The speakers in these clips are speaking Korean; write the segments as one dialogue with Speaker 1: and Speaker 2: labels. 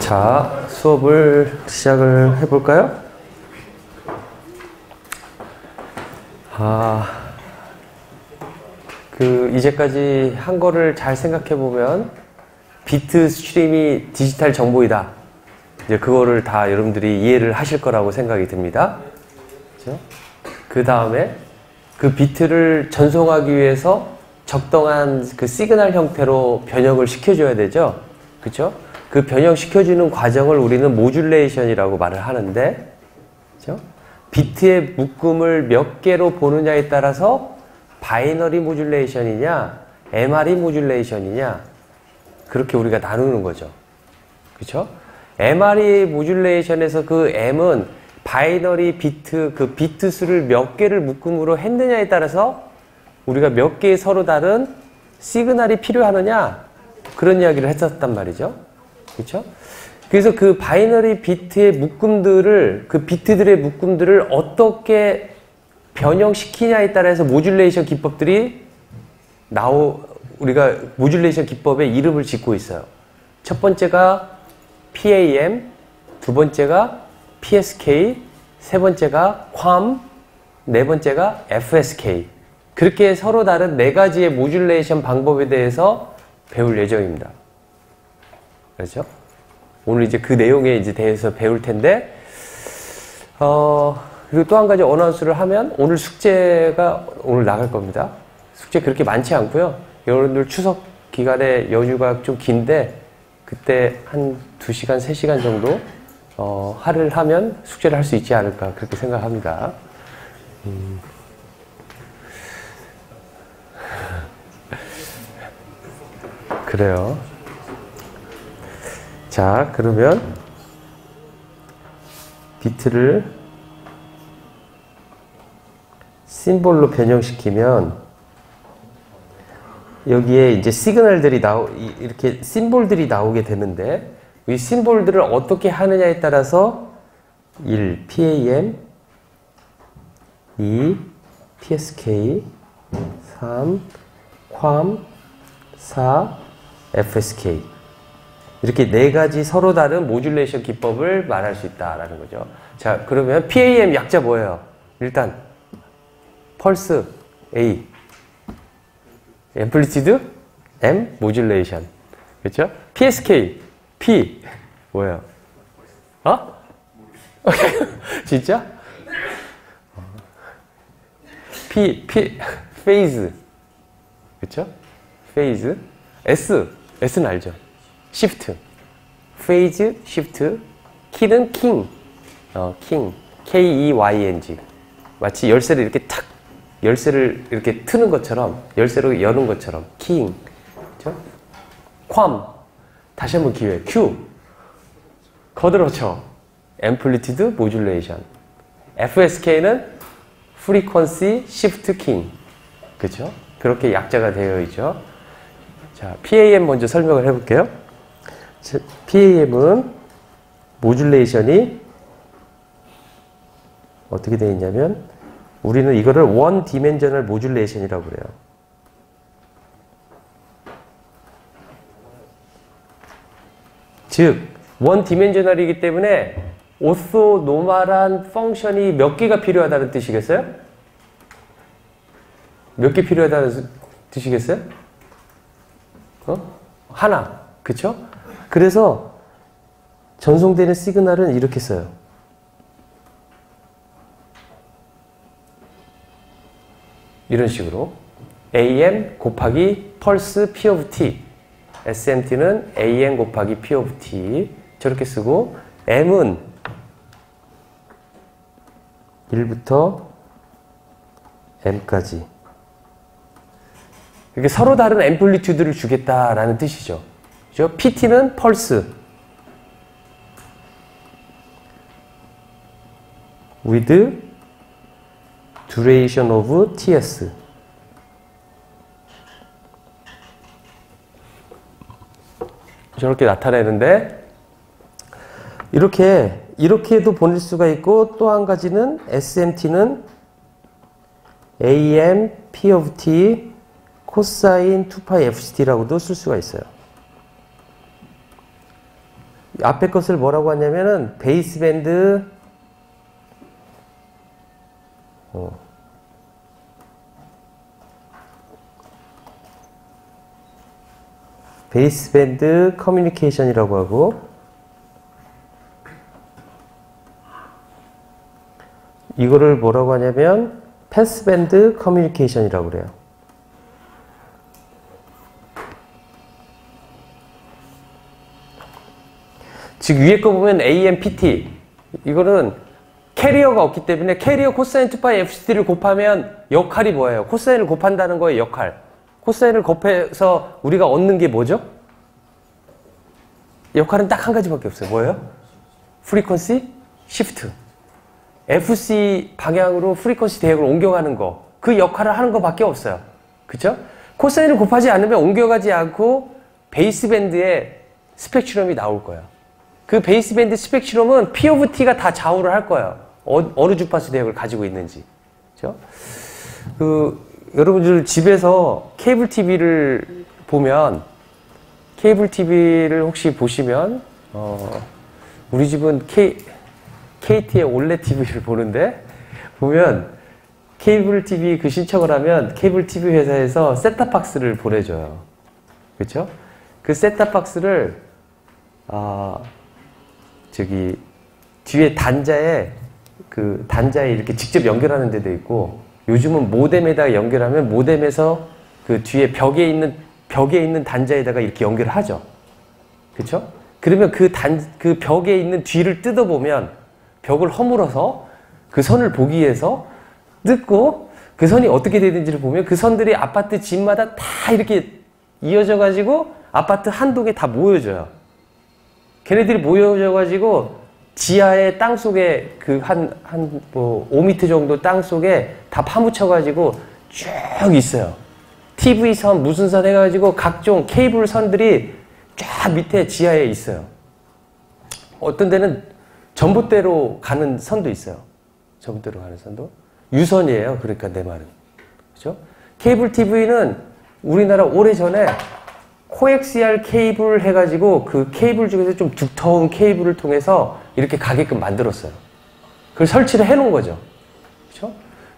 Speaker 1: 자, 수업을 시작을 해볼까요? 이제까지 한 거를 잘 생각해보면 비트 스트림이 디지털 정보이다. 이제 그거를 다 여러분들이 이해를 하실 거라고 생각이 듭니다. 그렇죠? 그 다음에 그 비트를 전송하기 위해서 적당한 그 시그널 형태로 변형을 시켜줘야 되죠. 그렇죠? 그 변형시켜주는 과정을 우리는 모듈레이션이라고 말을 하는데, 그렇죠? 비트의 묶음을 몇 개로 보느냐에 따라서 바이너리 모듈레이션이냐, MRE 모듈레이션이냐, 그렇게 우리가 나누는 거죠. 그렇죠? MRE 모듈레이션에서 그 M은 바이너리 비트, 그 비트 수를 몇 개를 묶음으로 했느냐에 따라서 우리가 몇 개의 서로 다른 시그널이 필요하느냐, 그런 이야기를 했었단 말이죠. 그렇죠? 그래서 그 바이너리 비트의 묶음들을, 그 비트들의 묶음들을 어떻게 변형시키냐에 따라서 모듈레이션 기법들이 우리가 모듈레이션 기법의 이름을 짓고 있어요. 첫 번째가 PAM, 두 번째가 PSK, 세 번째가 QAM, 네 번째가 FSK. 그렇게 서로 다른 네 가지의 모듈레이션 방법에 대해서 배울 예정입니다. 그렇죠? 오늘 이제 그 내용에 대해서 배울 텐데, 그리고 또 한 가지 어나운스를 하면 오늘 숙제가 오늘 나갈 겁니다. 숙제 그렇게 많지 않고요. 여러분들 추석 기간에 연휴가 좀 긴데, 그때 한 2시간, 3시간 정도, 할애를 하면 숙제를 할 수 있지 않을까, 그렇게 생각합니다. 그래요. 자, 그러면 비트를 심볼로 변형시키면 여기에 이제 시그널들이 이렇게 심볼들이 나오게 되는데, 이 심볼들을 어떻게 하느냐에 따라서 1. PAM, 2. PSK, 3. QAM, 4. FSK. 이렇게 네 가지 서로 다른 모듈레이션 기법을 말할 수 있다라는 거죠. 자, 그러면 PAM 약자 뭐예요? 일단 펄스 A, 앰플리튜드 M, 모듈레이션. 그렇죠? PSK P 뭐예요? 진짜? 페이즈. 그렇죠? 페이즈. S는 알죠? 시프트, 페이즈, 시프트, 키는 킹, 킹, K-E-Y-N-G. 마치 열쇠를 이렇게 탁, 열쇠를 이렇게 트는 것처럼, 열쇠로 여는 것처럼, 킹. 그렇죠? 퀄, 다시 한번 기회, Q, 거들어쳐, 앰플리튜드, 모듈레이션. FSK는 프리퀀시, 시프트, 킹. 그렇죠? 그렇게 약자가 되어 있죠. 자, PAM 먼저 설명을 해볼게요. PAM은 모듈레이션이 어떻게 되어 있냐면, 우리는 이거를 원 디멘셔널 모듈레이션이라고 그래요. 즉, 원 디멘셔널이기 때문에 오소노멀한 펑션이 몇 개가 필요하다는 뜻이겠어요? 몇 개 필요하다는 뜻이겠어요? 하나. 그쵸? 그래서 전송되는 시그널은 이렇게 써요. 이런 식으로 AM 곱하기 펄스 P of T, SMT는 AM 곱하기 P of T, 저렇게 쓰고, M은 1부터 M까지 이렇게 서로 다른 앰플리튜드를 주겠다라는 뜻이죠. 그죠? PT는 펄스 with duration of TS. 저렇게 나타내는데, 이렇게도 보낼 수가 있고, 또 한 가지는 SMT는 AM P of T 코사인 2파이 FCT라고도 쓸 수가 있어요. 앞에 것을 뭐라고 하냐면은 베이스밴드 베이스밴드 커뮤니케이션이라고 하고, 이거를 뭐라고 하냐면 패스밴드 커뮤니케이션이라고 그래요. 즉 위에 거 보면 AMPT, 이거는 캐리어가 없기 때문에 캐리어 코사인 2파이 FCT를 곱하면 역할이 뭐예요? 코사인을 곱한다는 거의 역할. 코사인을 곱해서 우리가 얻는 게 뭐죠? 역할은 딱 한 가지밖에 없어요. 뭐예요? 프리퀀시 시프트. FC 방향으로 프리퀀시 대역을 옮겨가는 거. 그 역할을 하는 것밖에 없어요. 그쵸? 코사인을 곱하지 않으면 옮겨가지 않고 베이스밴드에 스펙트럼이 나올 거예요. 그 베이스밴드 스펙트럼은 P of T가 다 좌우를 할 거예요. 어느 주파수 대역을 가지고 있는지. 그죠? 여러분들 집에서 케이블 TV를 보면, 케이블 TV를 혹시 보시면, 우리 집은 KT의 올레 TV를 보는데, 보면 케이블 TV 그 신청을 하면 케이블 TV 회사에서 셋탑박스를 보내줘요. 그렇죠? 그 셋탑박스를 뒤에 단자에 이렇게 직접 연결하는 데도 있고, 요즘은 모뎀에다가 연결하면 모뎀에서 그 뒤에 벽에 있는 단자에다가 이렇게 연결을 하죠. 그렇죠? 그러면 그 벽에 있는 뒤를 뜯어보면 벽을 허물어서 그 선을 보기 위해서 뜯고, 그 선이 어떻게 되는지를 보면 그 선들이 아파트 집마다 다 이렇게 이어져 가지고 아파트 한 동에 다 모여져요. 걔네들이 모여져 가지고 지하의 땅 속에 뭐 5m 정도 땅 속에 다 파묻혀 가지고 쭉 있어요. TV 선, 무슨 선 해가지고 각종 케이블 선들이 쫙 밑에 지하에 있어요. 어떤 데는 전봇대로 가는 선도 있어요. 전봇대로 가는 선도. 유선이에요. 그러니까 내 말은. 그죠? 케이블 TV는 우리나라 오래전에 코엑시알 케이블 해가지고 그 케이블 중에서 좀 두터운 케이블을 통해서 이렇게 가게끔 만들었어요. 그걸 설치를 해놓은 거죠. 그렇죠?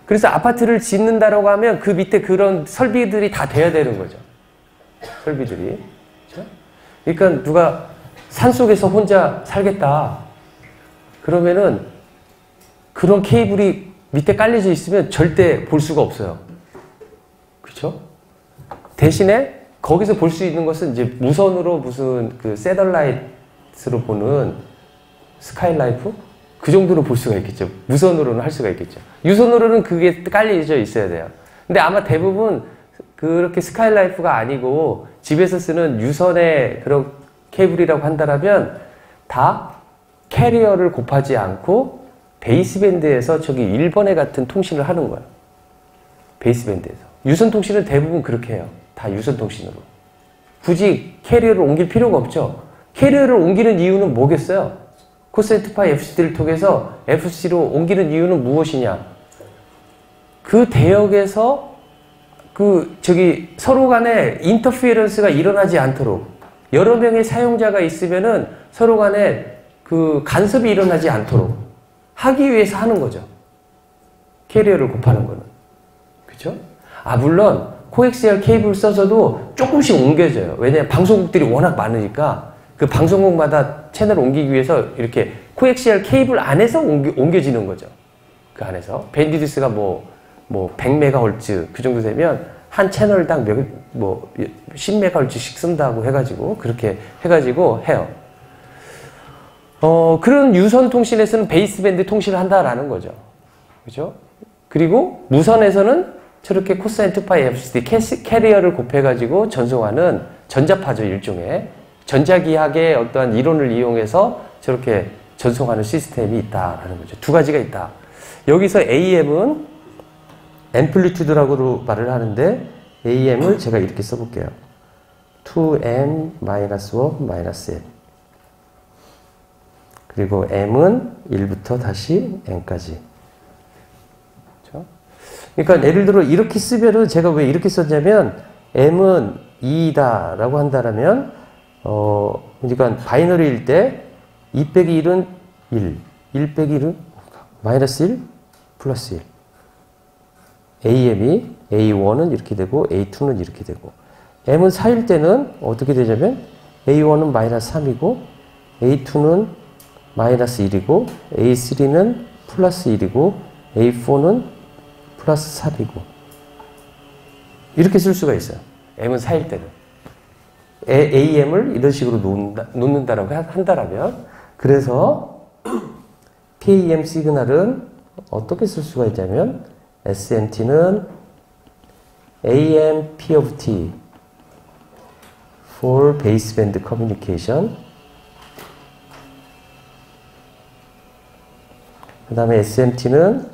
Speaker 1: 그래서 아파트를 짓는다라고 하면 그 밑에 그런 설비들이 다 돼야 되는 거죠. 설비들이. 그렇죠? 그러니까 누가 산속에서 혼자 살겠다. 그러면은 그런 케이블이 밑에 깔려져 있으면 절대 볼 수가 없어요. 그렇죠? 대신에 거기서 볼 수 있는 것은 이제 무선으로 무슨 그 세덜라이트로 보는 스카이라이프? 그 정도로 볼 수가 있겠죠. 무선으로는 할 수가 있겠죠. 유선으로는 그게 깔려져 있어야 돼요. 근데 아마 대부분 그렇게 스카이라이프가 아니고 집에서 쓰는 유선의 그런 케이블이라고 한다면 다 캐리어를 곱하지 않고 베이스밴드에서 저기 1번에 같은 통신을 하는 거예요. 베이스밴드에서. 유선 통신은 대부분 그렇게 해요. 다 유선 통신으로. 굳이 캐리어를 옮길 필요가 없죠. 캐리어를 옮기는 이유는 뭐겠어요? 코사인 2파이 FCT를 통해서 FC로 옮기는 이유는 무엇이냐? 그 대역에서 서로 간에 인터피어런스가 일어나지 않도록, 여러 명의 사용자가 있으면은 서로 간에 그 간섭이 일어나지 않도록 하기 위해서 하는 거죠. 캐리어를 곱하는 거는. 그죠? 물론 코엑시얼 케이블을 써서도 조금씩 옮겨져요. 왜냐하면 방송국들이 워낙 많으니까 그 방송국마다 채널을 옮기기 위해서 이렇게 코엑시얼 케이블 안에서 옮겨지는 거죠. 그 안에서. 밴드위드스가 뭐 100MHz 그 정도 되면 한 채널당 10MHz씩 쓴다고 해가지고 그렇게 해가지고 해요. 그런 유선 통신에서는 베이스밴드 통신을 한다라는 거죠. 그죠? 그리고 무선에서는 저렇게 코사인 2파이 FCT 캐리어를 곱해가지고 전송하는 전자파죠, 일종의. 전자기학의 어떠한 이론을 이용해서 저렇게 전송하는 시스템이 있다라는 거죠. 두 가지가 있다. 여기서 AM은 앰플리튜드라고 말을 하는데 AM을 제가 이렇게 써볼게요. 2m-1-m. 그리고 M은 1부터 다시 N까지. 그렇죠? 그러니까 예를 들어 이렇게 쓰면은 제가 왜 이렇게 썼냐면 M은 2다 라고 한다면 그러니까 바이너리일 때
Speaker 2: 2 빼기 1은 1. 1 빼기 1은 마이너스 1 플러스 1. AM이 A1은 이렇게 되고 A2는 이렇게 되고 M은 4일 때는 어떻게 되냐면 A1은 마이너스 3이고 A2는 마이너스 1이고 A3는 플러스 1이고 A4는 플러스 3이고 이렇게 쓸 수가 있어요. M은 4일 때는. AM을 이런 식으로 놓는다라고 한다라면 그래서 PAM 시그널은 어떻게 쓸 수가 있냐면 SMT는 AM P of T for baseband communication 그 다음에 SMT는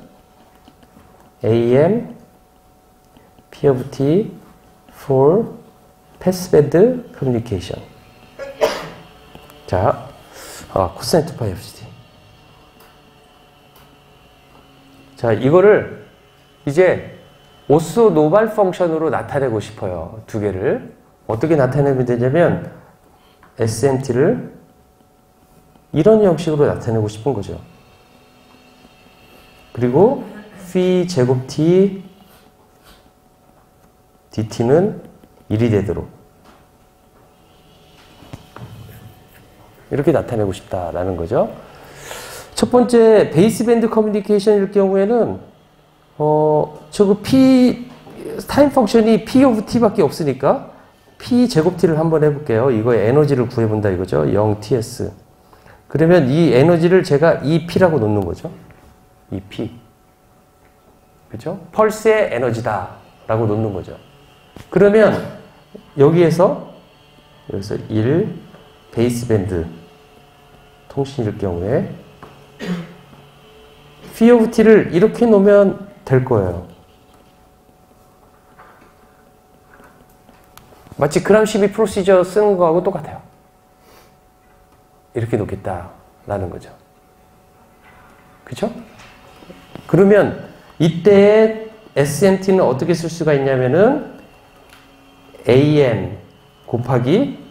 Speaker 2: AM P of T for passband communication. 자, 코사인 2파이 of t. 자, 이거를 이제 오쏘 노멀 펑션으로 나타내고 싶어요. 두 개를. 어떻게 나타내면 되냐면 SMT를 이런 형식으로 나타내고 싶은 거죠. 그리고 phi 제곱 t dt는 1이 되도록 이렇게 나타내고 싶다라는 거죠. 첫 번째 베이스밴드 커뮤니케이션일 경우에는 저거 p 타임 펑션이 p of t밖에 없으니까 p 제곱 t를 한번 해볼게요. 이거의 에너지를 구해본다 이거죠. 0ts. 그러면 이 에너지를 제가 2p라고 놓는 거죠. 2p. 그죠? 펄스의 에너지다라고 놓는 거죠. 그러면 여기서 1 베이스밴드 통신일 경우에 phi of t를 이렇게 놓으면 될 거예요. 마치 그람 12 프로시저 쓰는 거하고 똑같아요. 이렇게 놓겠다라는 거죠. 그쵸? 그러면 이때 SMT는 어떻게 쓸 수가 있냐면은 AM 곱하기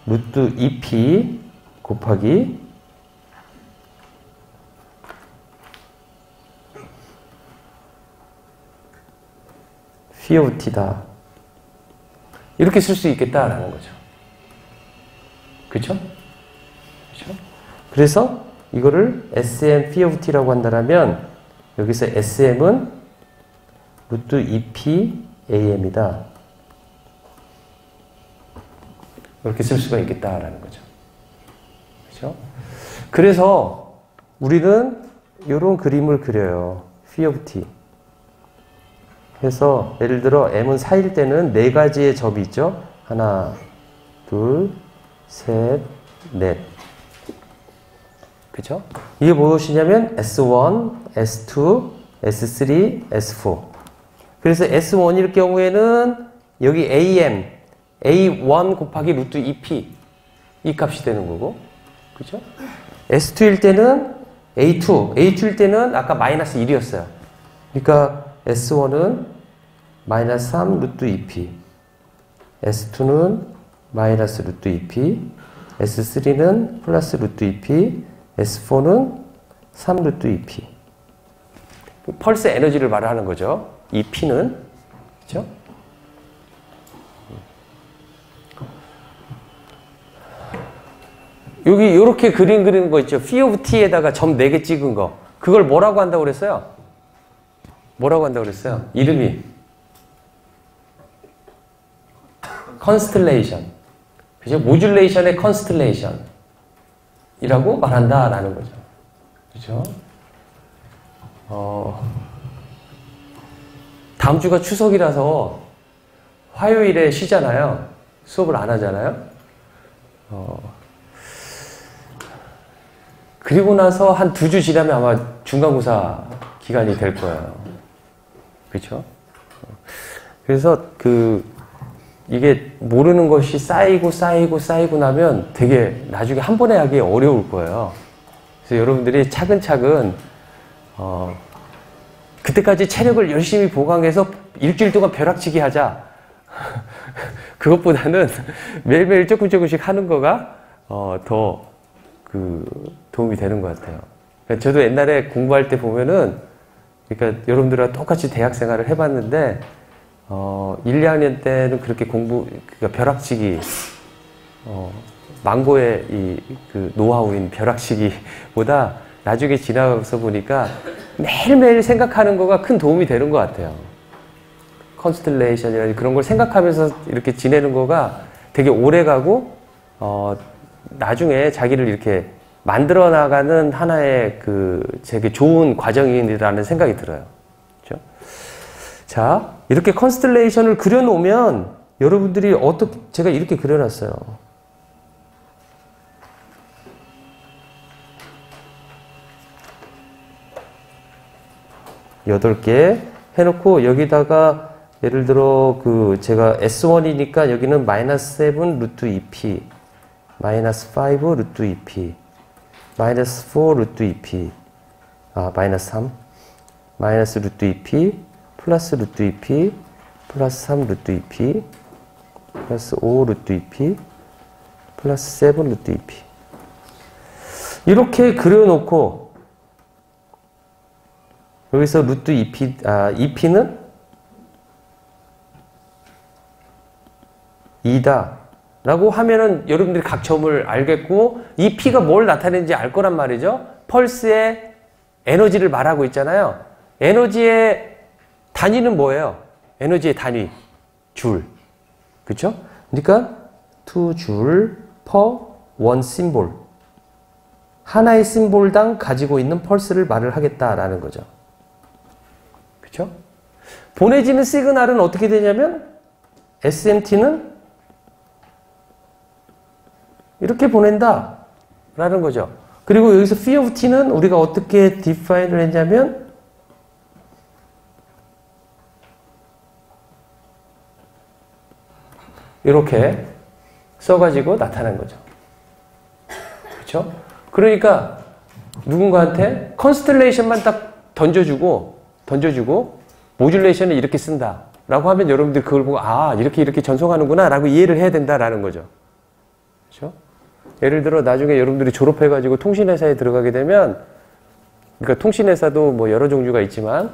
Speaker 2: 루트 2P 곱하기 phi of t다. 이렇게 쓸 수 있겠다라는 거죠. 그쵸? 그쵸? 그래서 이거를 SM phi of t라고 한다면 여기서 SM은 루트 2P AM이다. 이렇게 쓸 수가 있겠다라는 거죠. 그죠? 그래서 우리는 이런 그림을 그려요. phi of t. 그래서 예를 들어 m은 4일 때는 네 가지의 접이 있죠. 하나, 둘, 셋, 넷. 그죠? 이게 무엇이냐면 S1, S2, S3, S4. 그래서 S1일 경우에는 여기 AM, A1 곱하기 루트 2P 이 값이 되는 거고. 그죠? S2일 때는 A2, A2일 때는 아까 마이너스 1이었어요. 그러니까 S1은 마이너스 3 루트 2P, S2는 마이너스 루트 2P, S3는 플러스 루트 2P, S4는 3 루트 2P. 펄스 에너지를 말하는 거죠. 이 P는. 그렇죠? 여기 이렇게 그림 그리는 거 있죠. phi of t에다가 점 4개 찍은 거. 그걸 뭐라고 한다고 그랬어요? 뭐라고 한다고 그랬어요? 이름이 constellation. 그죠? 모듈레이션의 constellation 이라고 말한다라는 거죠. 그죠? 다음 주가 추석이라서 화요일에 쉬잖아요. 수업을 안 하잖아요. 그리고 나서 한 2주 지나면 아마 중간고사 기간이 될 거예요. 그렇죠? 그래서 이게 모르는 것이 쌓이고 나면 되게 나중에 한 번에 하기 어려울 거예요. 그래서 여러분들이 차근차근 그때까지 체력을 열심히 보강해서 일주일 동안 벼락치기 하자. 그것보다는 매일매일 조금씩 하는 거가 더 도움이 되는 것 같아요. 그러니까 저도 옛날에 공부할 때 보면은, 그러니까 여러분들과 똑같이 대학 생활을 해봤는데, 1, 2학년 때는 그렇게 그러니까 벼락치기, 망고의 노하우인 벼락치기보다 나중에 지나가서 보니까 매일매일 생각하는 거가 큰 도움이 되는 것 같아요. 컨스텔레이션이라든지 그런 걸 생각하면서 이렇게 지내는 거가 되게 오래 가고, 나중에 자기를 이렇게 만들어 나가는 하나의 되게 좋은 과정이라는 생각이 들어요. 그렇죠? 자, 이렇게 컨스텔레이션을 그려놓으면 여러분들이 제가 이렇게 그려놨어요. 8개 해놓고 여기다가 예를 들어 제가 S1이니까 여기는 -7 루트 2p, -5 루트 2p, -4 루트 2p, -3, 마이너스 루트 2p, 플러스 루트 2p, 플러스 3 루트 2p, 플러스 5 루트 2p, 플러스 7 루트 2p. 이렇게 그려놓고 여기서 루트 2p, 2p는 2다 라고 하면은 여러분들이 각 점을 알겠고, 이 P가 뭘 나타내는지 알 거란 말이죠. 펄스의 에너지를 말하고 있잖아요. 에너지의 단위는 뭐예요? 에너지의 단위, 줄. 그쵸? 그러니까 2줄 per 1 symbol. 하나의 심볼당 가지고 있는 펄스를 말을 하겠다라는 거죠. 그쵸? 보내지는 시그널은 어떻게 되냐면 SMT는 이렇게 보낸다 라는 거죠. 그리고 여기서 phi of t는 우리가 어떻게 define를 했냐면 이렇게 써가지고 나타난 거죠. 그렇죠? 그러니까 누군가한테 컨스텔레이션만 딱 던져주고 모듈레이션을 이렇게 쓴다 라고 하면 여러분들 그걸 보고 이렇게 전송하는구나 라고 이해를 해야 된다라는 거죠. 그렇죠? 예를 들어 나중에 여러분들이 졸업해가지고 통신회사에 들어가게 되면, 그러니까 통신회사도 뭐 여러 종류가 있지만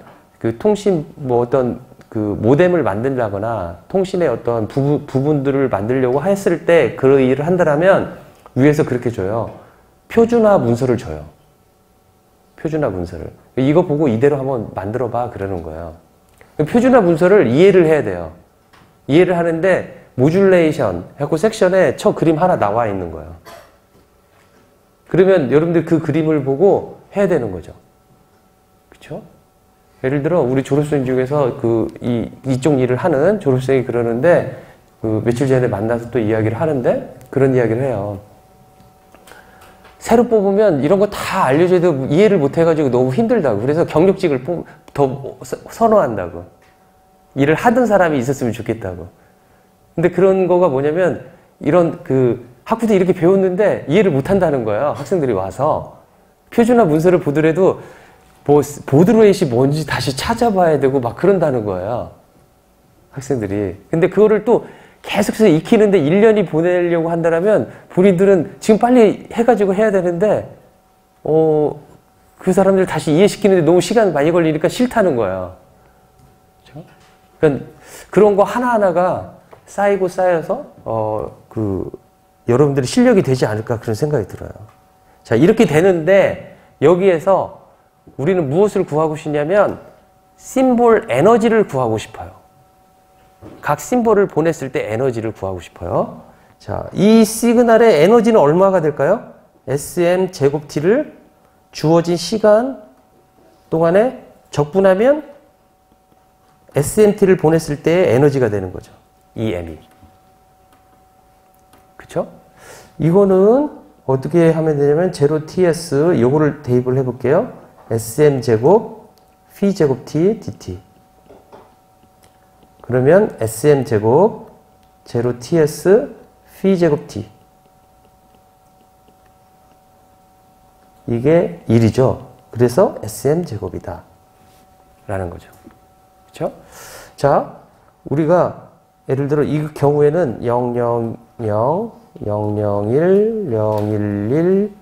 Speaker 2: 통신 어떤 모뎀을 만든다거나 통신의 어떤 부분들을 만들려고 했을 때 그 일을 한다라면 위에서 그렇게 줘요. 표준화 문서를 줘요. 표준화 문서를. 이거 보고 이대로 한번 만들어봐 그러는 거예요. 표준화 문서를 이해를 해야 돼요. 이해를 하는데 모듈레이션 해갖고 섹션에 저 그림 하나 나와 있는 거예요. 그러면 여러분들 그 그림을 보고 해야 되는 거죠. 그쵸? 예를 들어 우리 졸업생 중에서 이쪽 일을 하는 졸업생이 그러는데 며칠 전에 만나서 또 이야기를 하는데 그런 이야기를 해요. 새로 뽑으면 이런 거 다 알려줘도 이해를 못 해가지고 너무 힘들다고. 그래서 경력직을 더 선호한다고. 일을 하던 사람이 있었으면 좋겠다고. 근데 그런 거가 뭐냐면 이런 학부도 이렇게 배웠는데 이해를 못 한다는 거예요. 학생들이 와서. 표준화 문서를 보더라도 보드레이트이 뭔지 다시 찾아봐야 되고 막 그런다는 거예요. 학생들이. 근데 그거를 또 계속해서 익히는데 1년이 보내려고 한다면 본인들은 지금 빨리 해가지고 해야 되는데 그 사람들 다시 이해시키는데 너무 시간 많이 걸리니까 싫다는 거예요. 그렇죠? 그러니까 그런 거 하나하나가 쌓이고 쌓여서 여러분들의 실력이 되지 않을까 그런 생각이 들어요. 자, 이렇게 되는데 여기에서 우리는 무엇을 구하고 싶냐면 심볼 에너지를 구하고 싶어요. 각 심볼을 보냈을 때 에너지를 구하고 싶어요. 자, 이 시그널의 에너지는 얼마가 될까요? SM 제곱 T를 주어진 시간 동안에 적분하면 SMT를 보냈을 때의 에너지가 되는 거죠. EM이. 그쵸? 이거는 어떻게 하면 되냐면 0TS 요거를 대입을 해볼게요. SM 제곱 phi 제곱 T dt. 그러면 SM 제곱 0TS phi 제곱 T. 이게 1이죠. 그래서 SM 제곱이다. 라는 거죠. 그렇죠? 자, 우리가 예를 들어 이 경우에는 000, 001, 011,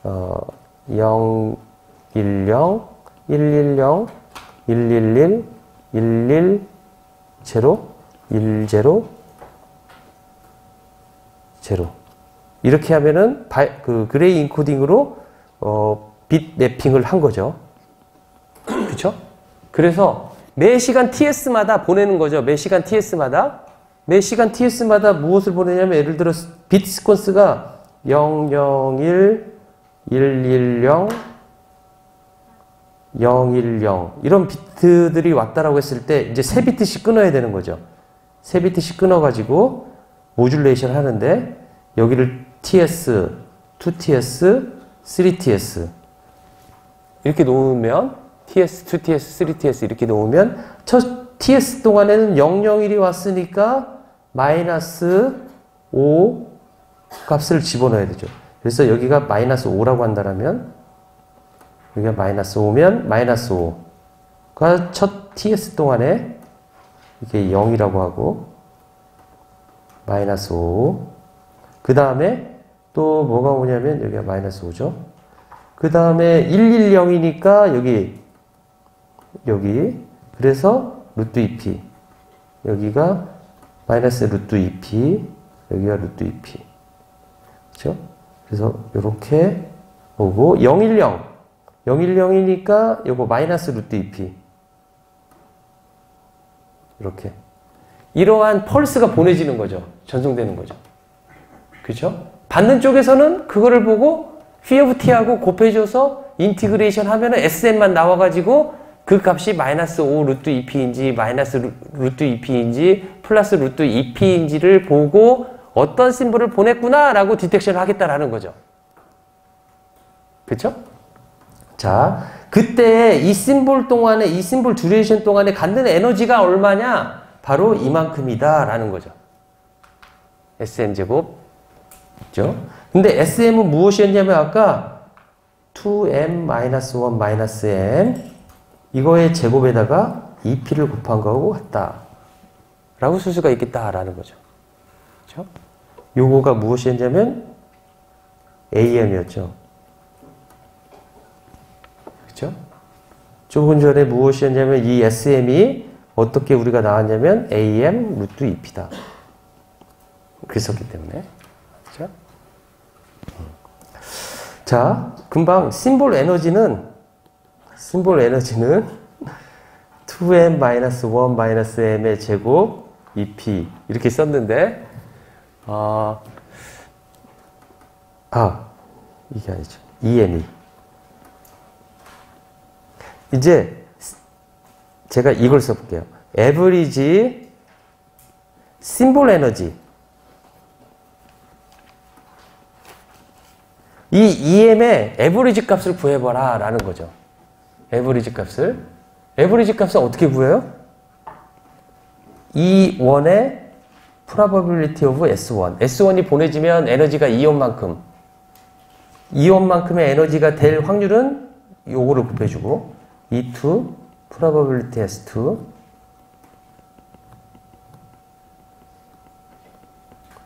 Speaker 2: 0, 1, 0, 1, 1, 0, 1, 1, 1, 1, 1, 0, 1, 0, 0. 이렇게 하면은 그 그레이 인코딩으로 빛 매핑을 한 거죠. 그렇죠? 그래서 매 시간 TS마다 보내는 거죠. 매 시간 TS마다. 매 시간 TS마다 무엇을 보내냐면 예를 들어 빛 시퀀스가 0, 0, 1, 1, 1, 0, 0, 1, 0 이런 비트들이 왔다라고 했을 때 이제 3비트씩 끊어야 되는 거죠. 3비트씩 끊어가지고 모듈레이션 하는데 여기를 TS, 2TS, 3TS 이렇게 놓으면 TS, 2TS, 3TS 이렇게 놓으면 첫 TS 동안에는 001이 왔으니까 마이너스 5 값을 집어넣어야 되죠. 그래서 여기가 마이너스 5라고 한다면 여기가 마이너스 5면 마이너스 5가 첫 TS 동안에 이게 0이라고 하고 마이너스 5 그 다음에 또 뭐가 오냐면 여기가 마이너스 5죠. 그 다음에 110이니까 여기 그래서 루트 2p 여기가 마이너스 루트 2p 여기가 루트 2p 그렇죠? 그래서 이렇게 오고 010이니까 요거 마이너스 루트 2p 이렇게 이러한 펄스가 보내지는 거죠. 전송되는 거죠. 그렇죠? 받는 쪽에서는 그거를 보고 phi of t하고 곱해줘서 인티그레이션 하면은 SM만 나와가지고 그 값이 마이너스 5 루트 2p인지 마이너스 루트 2p인지 플러스 루트 2p인지를 보고 어떤 심볼을 보냈구나라고 디텍션을 하겠다라는 거죠. 그렇죠? 자, 그때 이 심볼 동안에 이 심볼 듀레이션 동안에 갖는 에너지가 얼마냐? 바로 이만큼이다라는 거죠. SM제곱. 그죠? 근데 SM은 무엇이었냐면 아까 2m-1-m 이거의 제곱에다가 2p를 곱한 거하고 같다. 라고 쓸 수가 있겠다라는 거죠. 그죠? 요거가 무엇이었냐면 AM이었죠. 그죠? 조금 전에 무엇이었냐면 이 SM이 어떻게 우리가 나왔냐면 AM 루트 2p다. 그랬었기 때문에. 그죠? 자, 금방 심볼 에너지는 2m-1-m의 제곱 2p 이렇게 썼는데 이게 아니죠. EM이 이제 제가 이걸 써볼게요. 에버리지 심볼 에너지 이 EM의 에버리지 값을 구해봐라 라는 거죠. 에버리지 값을 어떻게 구해요? E1의 probability of S1 S1이 보내지면 에너지가 이온만큼의 에너지가 될 확률은 요거를 곱해주고 E2 probability S2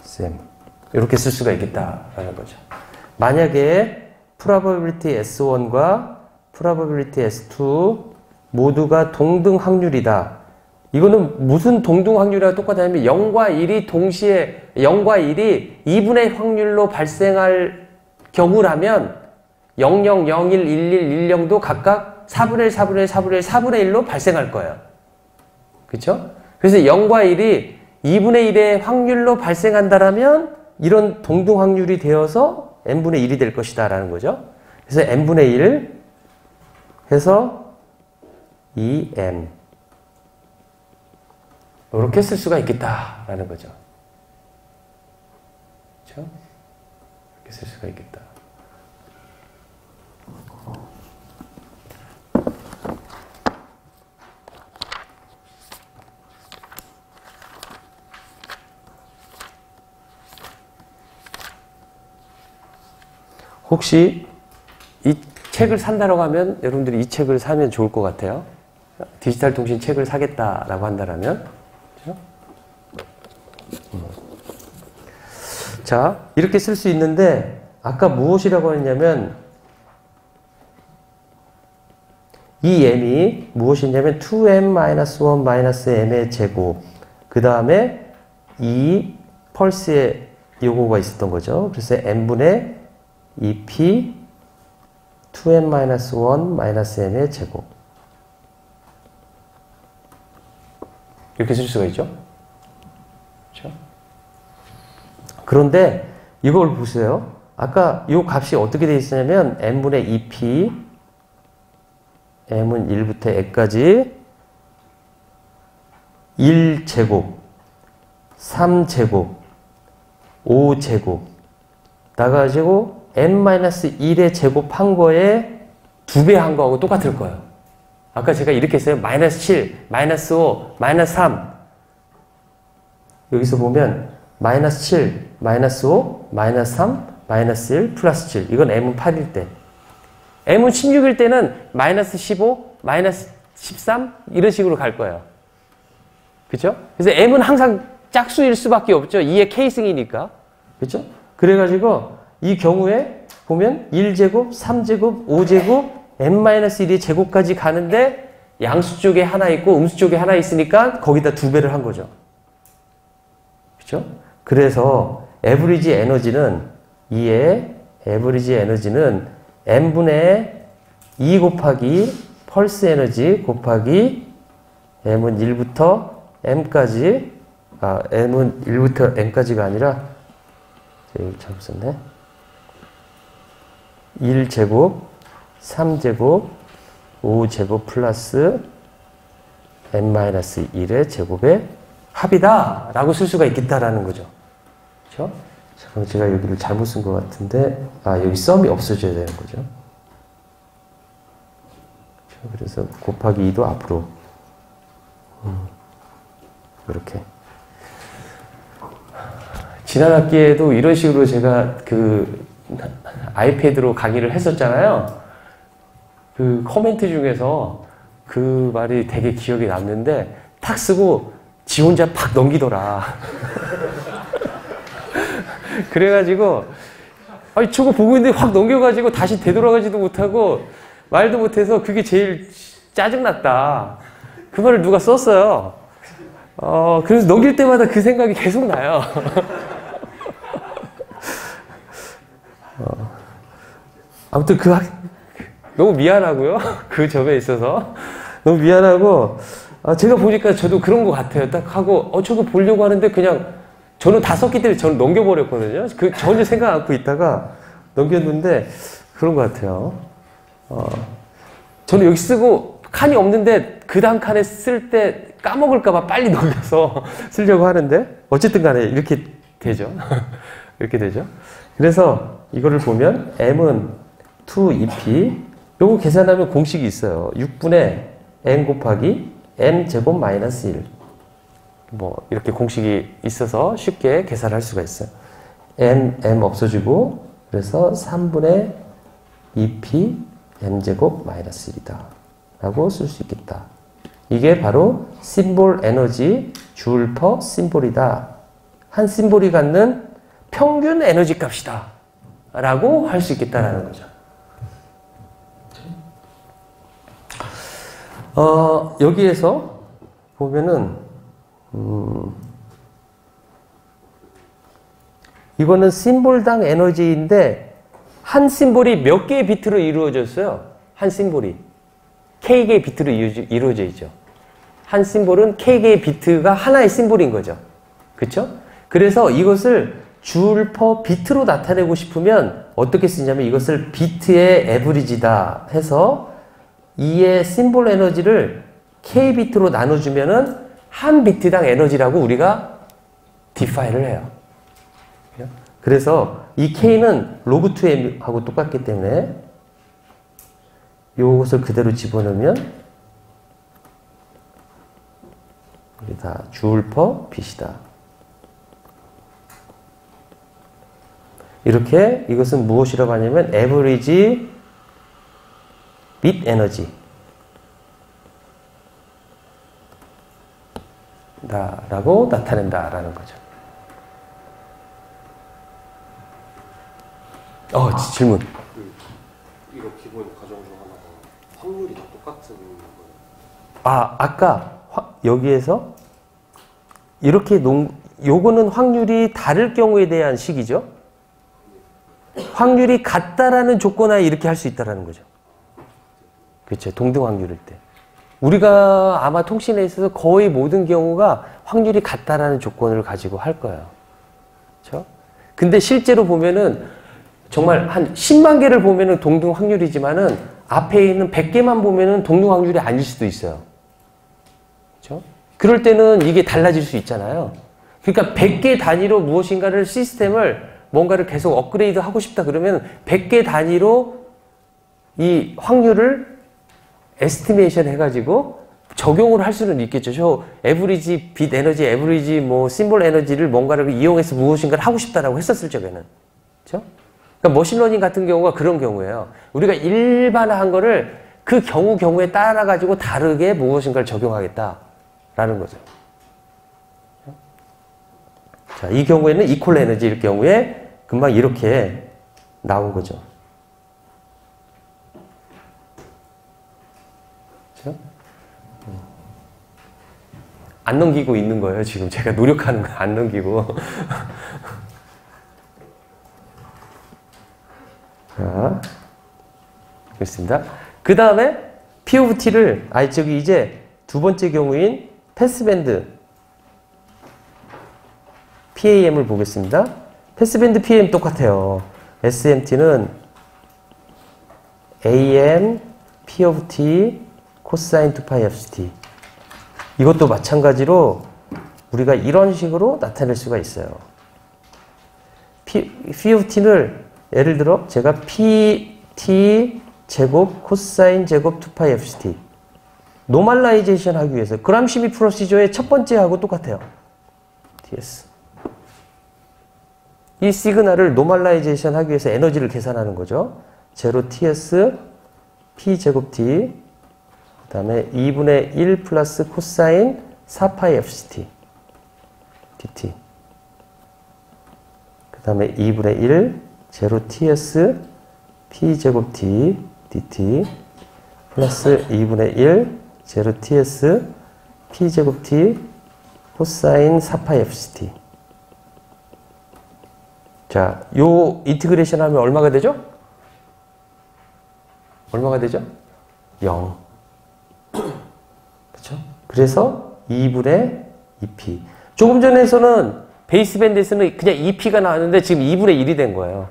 Speaker 2: 쌤 이렇게 쓸 수가 있겠다라는 거죠. 만약에 probability S1과 probability S2 모두가 동등 확률이다. 이거는 무슨 동등 확률이랑 똑같냐면 0과 1이 동시에 0과 1이 2분의 확률로 발생할 경우라면 00, 01, 11, 10도 각각 4분의 1, 4분의 1, 4분의 1, 4분의 1로 발생할 거예요. 그렇죠? 그래서 0과 1이 2분의 1의 확률로 발생한다라면 이런 동등 확률이 되어서 n분의 1이 될 것이다 라는 거죠. 그래서 n분의 1 해서 2m 이렇게 쓸 수가 있겠다라는 거죠. 그렇죠? 이렇게 쓸 수가 있겠다. 혹시 이 책을 산다고 하면 여러분들이 이 책을 사면 좋을 것 같아요. 디지털 통신 책을 사겠다라고 한다면 그렇죠? 자, 이렇게 쓸 수 있는데 아까 무엇이라고 했냐면 이 m이 무엇이냐면 2m-1-m의 제곱. 그 다음에 이 펄스의 요거가 있었던 거죠. 그래서 n분의 2p 2m-1-m의 제곱. 이렇게 쓸 수가 있죠. 그렇죠? 그런데 이걸 보세요. 아까 이 값이 어떻게 되어 있었냐면 n분의 2p m은 1부터 n까지 1제곱 3제곱 5제곱 나가지고 n-1의 제곱한 거에 2배 한 거하고 똑같을 거예요. 아까 제가 이렇게 했어요. 마이너스 7, 마이너스 5, 마이너스 3. 여기서 보면 마이너스 7, 마이너스 5, 마이너스 3, 마이너스 1, 플러스 7. 이건 m은 8일 때. m은 16일 때는 마이너스 15, 마이너스 13 이런 식으로 갈 거예요. 그렇죠? 그래서 m은 항상 짝수일 수밖에 없죠. 2의 k승이니까. 그렇죠? 그래가지고 이 경우에 보면 1제곱, 3제곱, 5제곱, n-1의 제곱까지 가는데 양수 쪽에 하나 있고 음수 쪽에 하나 있으니까 거기다 2배를 한 거죠. 그렇죠? 그래서 에버리지 에너지는 n분의 2 곱하기 펄스 에너지 곱하기 m은 1부터 m까지 m은 1부터 n까지가 아니라 여기 잘못 썼네. 1제곱 3제곱 5제곱 플러스 n-1의 제곱의 합이다 라고 쓸 수가 있겠다라는 거죠. 그렇죠? 그럼 제가 여기를 잘못 쓴 것 같은데 여기 썸이 없어져야 되는 거죠. 그래서 곱하기 2도 앞으로 이렇게 지난 학기에도 이런 식으로 제가 그 아이패드로 강의를 했었잖아요. 그 코멘트 중에서 그 말이 되게 기억에 남는데 탁 쓰고 지 혼자 팍 넘기더라. 그래가지고 아니 저거 보고 있는데 확 넘겨가지고 다시 되돌아가지도 못하고 말도 못해서 그게 제일 짜증났다. 그 말을 누가 썼어요. 그래서 넘길 때마다 그 생각이 계속 나요. 아무튼 너무 미안하고요. 그 점에 있어서 너무 미안하고 제가 보니까 저도 그런 것 같아요. 딱 하고 저거 보려고 하는데 그냥 저는 다 썼기 때문에 저는 넘겨버렸거든요. 전혀 생각 않고 있다가 넘겼는데 그런 것 같아요. 저는 여기 쓰고 칸이 없는데 그 다음 칸에 쓸 때 까먹을까봐 빨리 넘겨서 쓰려고 하는데 어쨌든 간에 이렇게 되죠. 이렇게 되죠. 그래서 이거를 보면 m은 2EP 요거 계산하면 공식이 있어요. 6분의 n 곱하기 n 제곱 마이너스 1 이렇게 공식이 있어서 쉽게 계산할 수가 있어요. m 없어지고 그래서 3분의 2p n 제곱 마이너스 1이다 라고 쓸 수 있겠다. 이게 바로 심볼 에너지 줄 퍼 심볼이다. 한 심볼이 갖는 평균 에너지 값이다 라고 할 수 있겠다라는 거죠. 여기에서 보면은 이거는 심볼당 에너지인데 한 심볼이 몇 개의 비트로 이루어졌어요? 한 심볼이 K개의 비트로 이루어져 있죠. 한 심볼은 K개의 비트가 하나의 심볼인 거죠. 그렇죠? 그래서 이것을 줄 퍼 비트로 나타내고 싶으면 어떻게 쓰냐면 이것을 비트의 에버리지다 해서 이의 심볼 에너지를 K 비트로 나눠주면은 한 비트당 에너지라고 우리가 디파인을 해요. 그래서 이 K는 로그 2M하고 똑같기 때문에 이것을 그대로 집어넣으면 우리 다 줄 퍼 빛이다. 이렇게 이것은 무엇이라고 하냐면 average bit energy 라고 나타낸다라는 거죠. 질문.
Speaker 3: 이거 기본 과정 중 하나가 확률이 다 똑같은 거예요.
Speaker 2: 아까 여기에서 이렇게 요거는 확률이 다를 경우에 대한 식이죠. 확률이 같다라는 조건하에 이렇게 할 수 있다라는 거죠. 그렇죠. 동등 확률일 때. 우리가 아마 통신에 있어서 거의 모든 경우가 확률이 같다라는 조건을 가지고 할 거예요. 그렇죠? 근데 실제로 보면은 정말 한 10만 개를 보면은 동등 확률이지만은 앞에 있는 100개만 보면은 동등 확률이 아닐 수도 있어요. 그렇죠? 그럴 때는 이게 달라질 수 있잖아요. 그러니까 100개 단위로 무엇인가를 시스템을 뭔가를 계속 업그레이드 하고 싶다 그러면 100개 단위로 이 확률을 에스티메이션 해가지고 적용을 할 수는 있겠죠. 저 에브리지 빛 에너지, 에브리지 뭐 심볼 에너지를 뭔가를 이용해서 무엇인가를 하고 싶다라고 했었을 적에는. 그렇죠? 그러니까 머신러닝 같은 경우가 그런 경우예요. 우리가 일반화한 거를 그 경우에 따라가지고 다르게 무엇인가를 적용하겠다라는 거죠. 자, 이 경우에는 이퀄 에너지일 경우에 금방 이렇게 나온 거죠. 그렇죠? 안 넘기고 있는 거예요. 지금 제가 노력하는 거 안 넘기고. 자, 그렇습니다. 그 다음에 P of T를 이제 두 번째 경우인 패스밴드 PAM을 보겠습니다. 패스밴드 PAM 똑같아요. SMT는 AM P of T 코사인 2파이 FCT. 이것도 마찬가지로 우리가 이런 식으로 나타낼 수가 있어요. P of T를 예를 들어 제가 PT 제곱 코사인 제곱 2파이 FCT 노멀라이제이션 하기 위해서 그람시미 프로시저의 첫 번째하고 똑같아요. TS. 이 시그널을 노멀라이제이션 하기 위해서 에너지를 계산하는 거죠. 0TS P 제곱 T 그 다음에 2분의 1 플러스 코사인 4파이 FCT dt 그 다음에 2분의 1 0TS P 제곱 T dt 플러스 2분의 1 0TS P 제곱 T 코사인 4파이 FCT. 자, 요 인티그레이션 하면 얼마가 되죠? 얼마가 되죠? 0. 그렇죠? 그래서 2분의 2p. 조금 전에서는 베이스밴드에서는 그냥 2p가 나왔는데 지금 2분의 1이 된 거예요.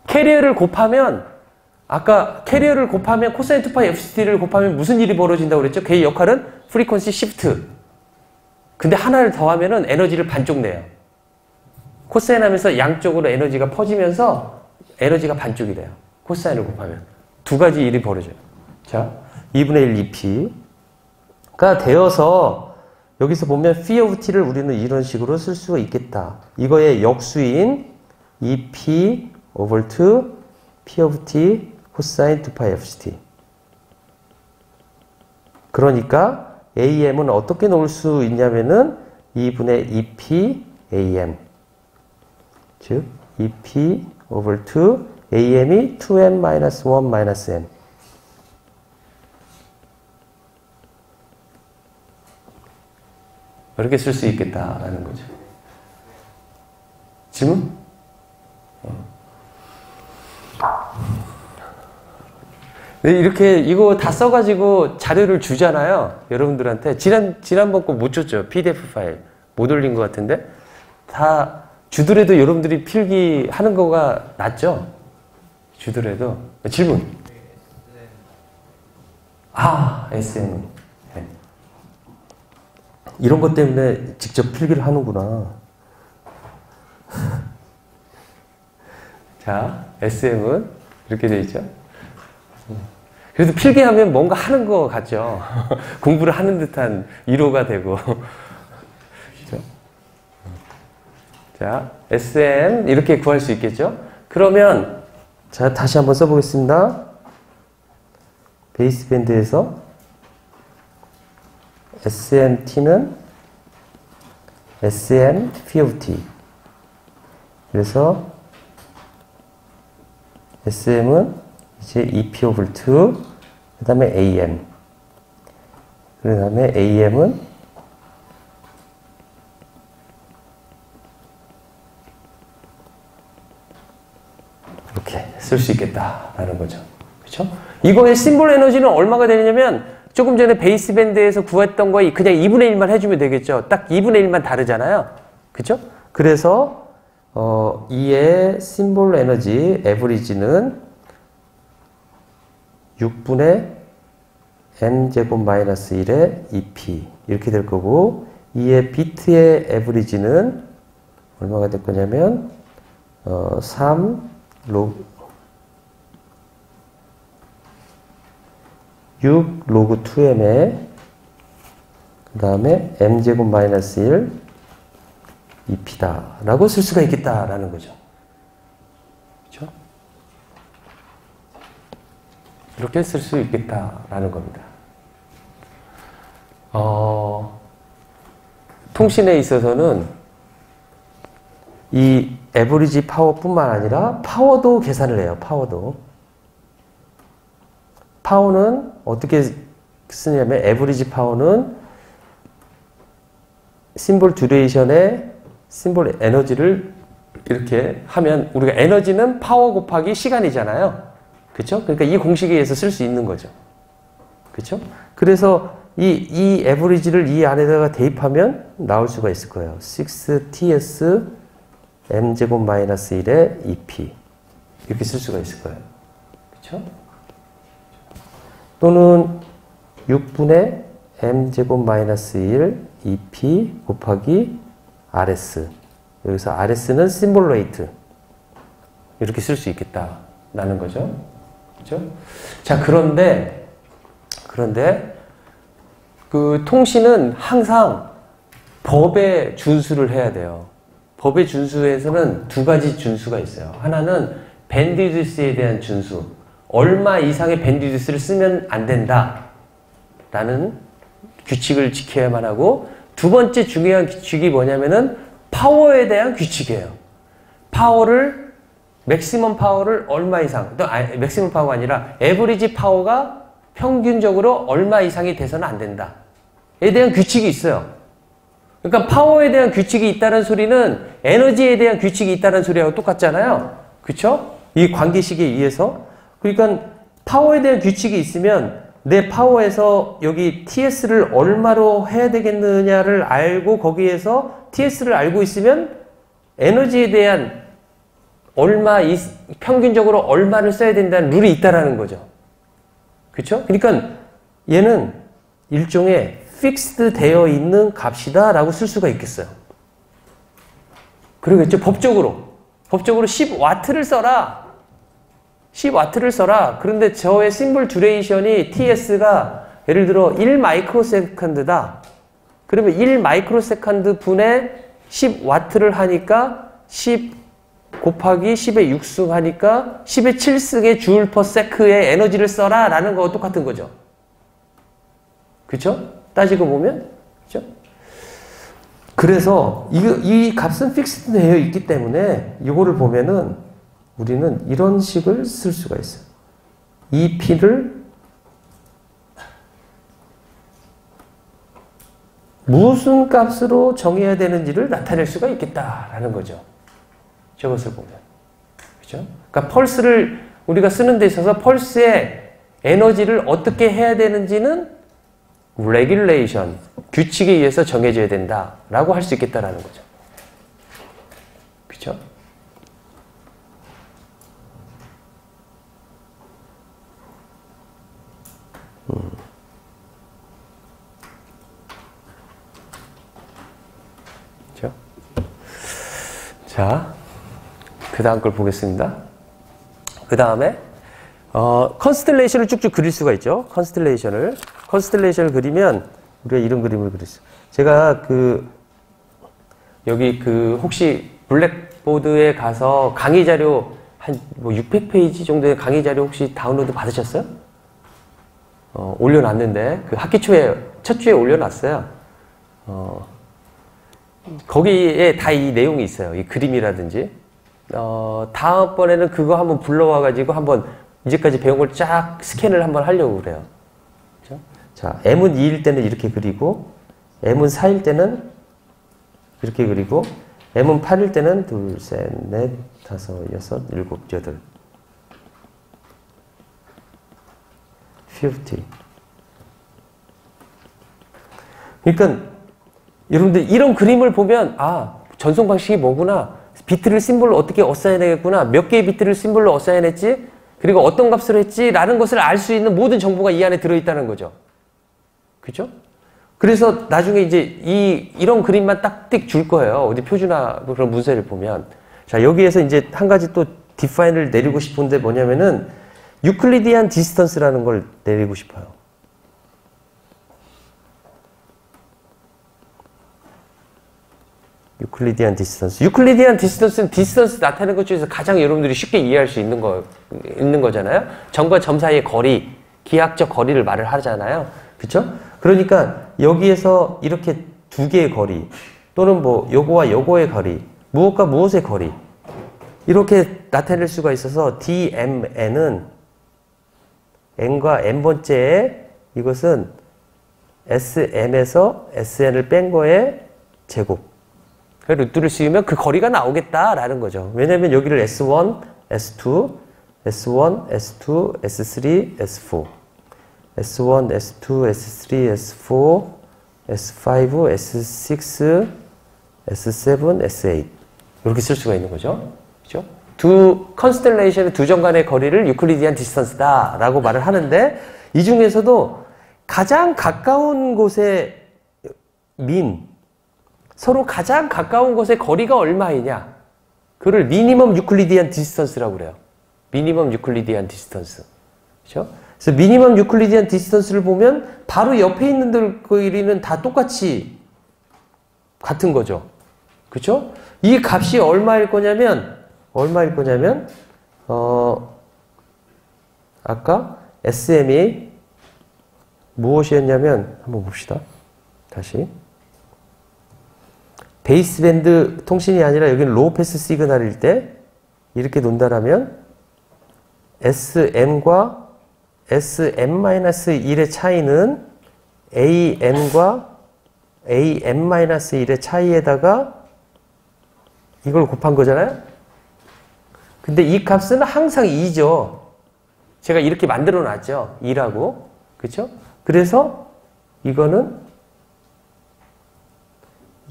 Speaker 2: 캐리어를 곱하면 아까 캐리어를 곱하면 코사인 2파이 FCT를 곱하면 무슨 일이 벌어진다고 그랬죠? 걔의 역할은 프리퀀시 시프트. 근데 하나를 더하면은 에너지를 반쪽 내요. 코사인 하면서 양쪽으로 에너지가 퍼지면서 에너지가 반쪽이 돼요. 코사인을 곱하면. 두 가지 일이 벌어져요. 자, 2분의 1 2p가 되어서 여기서 보면 P of T를 우리는 이런 식으로 쓸 수가 있겠다. 이거의 역수인 2p over 2 P of T 코사인 2파이 FCT. 그러니까 AM은 어떻게 놓을 수 있냐면은 2분의 2p AM. 즉 2p over 2 AM이 2m-1-m. 이렇게 쓸 수 있겠다라는 거죠. 질문? 네, 이렇게 이거 다 써가지고 자료를 주잖아요. 여러분들한테. 지난번 거 못 줬죠. PDF 파일. 못 올린 것 같은데. 다 주더라도 여러분들이 필기하는 거가 낫죠? 주더라도. 질문. SM. 네. 이런 것 때문에 직접 필기를 하는구나. 자, SM은 이렇게 되어 있죠? 그래도 필기하면 뭔가 하는 것 같죠? 공부를 하는 듯한 위로가 되고. 그렇죠? 자, SM 이렇게 구할 수 있겠죠? 그러면 자, 다시 한번 써보겠습니다. 베이스밴드에서 SMT는 SM P of T. 그래서 SM은 이제 2P over 2 그 다음에 AM. 그 다음에 AM은 이렇게 쓸 수 있겠다라는 거죠. 그렇죠? 이거의 심볼 에너지는 얼마가 되냐면 조금 전에 베이스밴드에서 구했던 거에 그냥 2분의 1만 해주면 되겠죠. 딱 2분의 1만 다르잖아요. 그렇죠? 그래서 E의 심볼 에너지 에버리지는 6분의 m제곱 마이너스 1의 2p 이렇게 될 거고, E의 비트의 에버리지는 얼마가 될 거냐면 3 로그 6 로그 2m에 그 다음에 m제곱 마이너스 1 2p다 라고 쓸 수가 있겠다라는 거죠. 그렇죠? 이렇게 쓸 수 있겠다라는 겁니다. 통신에 있어서는 이 에버리지 파워뿐만 아니라 파워도 계산을 해요. 파워는 어떻게 쓰냐면 에버리지 파워는 심볼 듀레이션에 심볼 에너지를 이렇게 하면 우리가 에너지는 파워 곱하기 시간이잖아요. 그렇죠? 그러니까 이 공식에 의해서 쓸 수 있는 거죠. 그렇죠? 그래서 이 에버리지를 이 안에다가 대입하면 나올 수가 있을 거예요. 6ts m제곱 마이너스 1의 2p 이렇게 쓸 수가 있을 거예요. 그렇죠? 또는 6분의 m제곱 마이너스 1 2p 곱하기 rs, 여기서 rs는 심볼 레이트 이렇게 쓸 수 있겠다라는 거죠. 그렇죠? 자, 그런데 그 통신은 항상 법에 준수를 해야 돼요. 법의 준수에서는 두 가지 준수가 있어요. 하나는 밴드위드스에 대한 준수. 얼마 이상의 밴드위드스를 쓰면 안 된다 라는 규칙을 지켜야만 하고, 두 번째 중요한 규칙이 뭐냐면은 파워에 대한 규칙이에요. 맥시멈 파워를 얼마 이상, 맥시멈 파워가 아니라 에버리지 파워가 평균적으로 얼마 이상이 돼서는 안 된다 에 대한 규칙이 있어요. 그러니까 파워에 대한 규칙이 있다는 소리는 에너지에 대한 규칙이 있다는 소리하고 똑같잖아요. 그렇죠? 이 관계식에 의해서. 그러니까 파워에 대한 규칙이 있으면 내 파워에서 여기 TS를 얼마로 해야 되겠느냐를 알고, 거기에서 TS를 알고 있으면 에너지에 대한 평균적으로 얼마를 써야 된다는 룰이 있다라는 거죠. 그렇죠? 그러니까 얘는 일종의 픽스드 되어 있는 값이다 라고 쓸 수가 있겠어요. 그러겠죠? 법적으로 10W를 써라. 10W를 써라. 그런데 저의 심볼 듀레이션이 TS가 예를 들어 1 마이크로세컨드다. 그러면 1 마이크로세컨드 분에 10W를 하니까 10 곱하기 10의 6승 하니까 10의 7승의 줄 퍼 세크의 에너지를 써라 라는 거와 똑같은 거죠. 그렇죠? 따지고 보면. 그렇죠? 그래서 이 값은 픽스드 되어 있기 때문에 이거를 보면은 우리는 이런 식을 쓸 수가 있어요. 이 P를 무슨 값으로 정해야 되는지를 나타낼 수가 있겠다라는 거죠. 저것을 보면. 그죠? 그러니까 펄스를 우리가 쓰는 데 있어서 펄스의 에너지를 어떻게 해야 되는지는 레귤레이션, 규칙에 의해서 정해져야 된다라고 할 수 있겠다라는 거죠. 그죠? 그죠? 자, 그 다음 걸 보겠습니다. 그 다음에 컨스텔레이션을 쭉쭉 그릴 수가 있죠. 컨스텔레이션을 그리면 우리가 이런 그림을 그렸어요. 제가 여기 혹시 블랙보드에 가서 강의 자료 한 600페이지 정도의 강의 자료 혹시 다운로드 받으셨어요? 올려놨는데 학기 초에 첫 주에 올려놨어요. 거기에 다 이 내용이 있어요. 이 그림이라든지. 다음번에는 그거 한번 불러와가지고 한번
Speaker 1: 이제까지 배운 걸 쫙 스캔을 한번 하려고 그래요. 그죠? 자, m은 2일 때는 이렇게 그리고, m은 4일 때는 이렇게 그리고, m은 8일 때는 둘, 셋, 넷, 다섯, 여섯, 일곱, 여덟. 50. 그러니까 여러분들 이런 그림을 보면 아, 전송 방식이 뭐구나. 비트를 심볼로 어떻게 어사인해야겠구나. 몇 개의 비트를 심볼로 어사인했지? 그리고 어떤 값을 했지? 라는 것을 알 수 있는 모든 정보가 이 안에 들어있다는 거죠. 그죠? 그래서 나중에 이제 이런 그림만 딱 띡 줄 거예요. 어디 표준화 그런 문서를 보면. 자, 여기에서 이제 한 가지 또 디파인을 내리고 싶은데 뭐냐면은 유클리디안 디스턴스라는 걸 내리고 싶어요. 유클리디안 디스턴스. 유클리디안 디스턴스는 디스턴스 나타내는 것 중에서 가장 여러분들이 쉽게 이해할 수 있는 거잖아요. 점과 점 사이의 거리, 기하학적 거리를 말을 하잖아요. 그쵸? 그러니까 여기에서 이렇게 두 개의 거리, 또는 뭐 요거와 요거의 거리, 무엇과 무엇의 거리, 이렇게 나타낼 수가 있어서 DMN은 n과 n번째에 이것은 SM에서 SN을 뺀 거의 제곱. 루트를 씌우면 그 거리가 나오겠다라는 거죠. 왜냐면 여기를 S1, S2, S1, S2, S3, S4, S1, S2, S3, S4, S5, S6, S7, S8 이렇게 쓸 수가 있는 거죠. 그죠? 두 컨스텔레이션의 두 점 간의 거리를 유클리디안 디스턴스다라고 말을 하는데 이 중에서도 가장 가까운 곳의 서로 가장 가까운 곳의 거리가 얼마이냐? 그를 미니멈 유클리디안 디스턴스라고 그래요. 미니멈 유클리디안 디스턴스. 그렇죠? 그래서 미니멈 유클리디안 디스턴스를 보면 바로 옆에 있는 거리는 다 똑같이 같은 거죠. 그렇죠? 이 값이 얼마일 거냐면 아까 SM이 무엇이었냐면 한번 봅시다. 다시. 베이스밴드 통신이 아니라 여기는 로우 패스 시그널일 때 이렇게 논다라면 SM과 SM-1의 차이는 AM과 AM-1의 차이에다가 이걸 곱한 거잖아요? 근데 이 값은 항상 2죠. 제가 이렇게 만들어 놨죠. 2라고. 그쵸? 그래서 이거는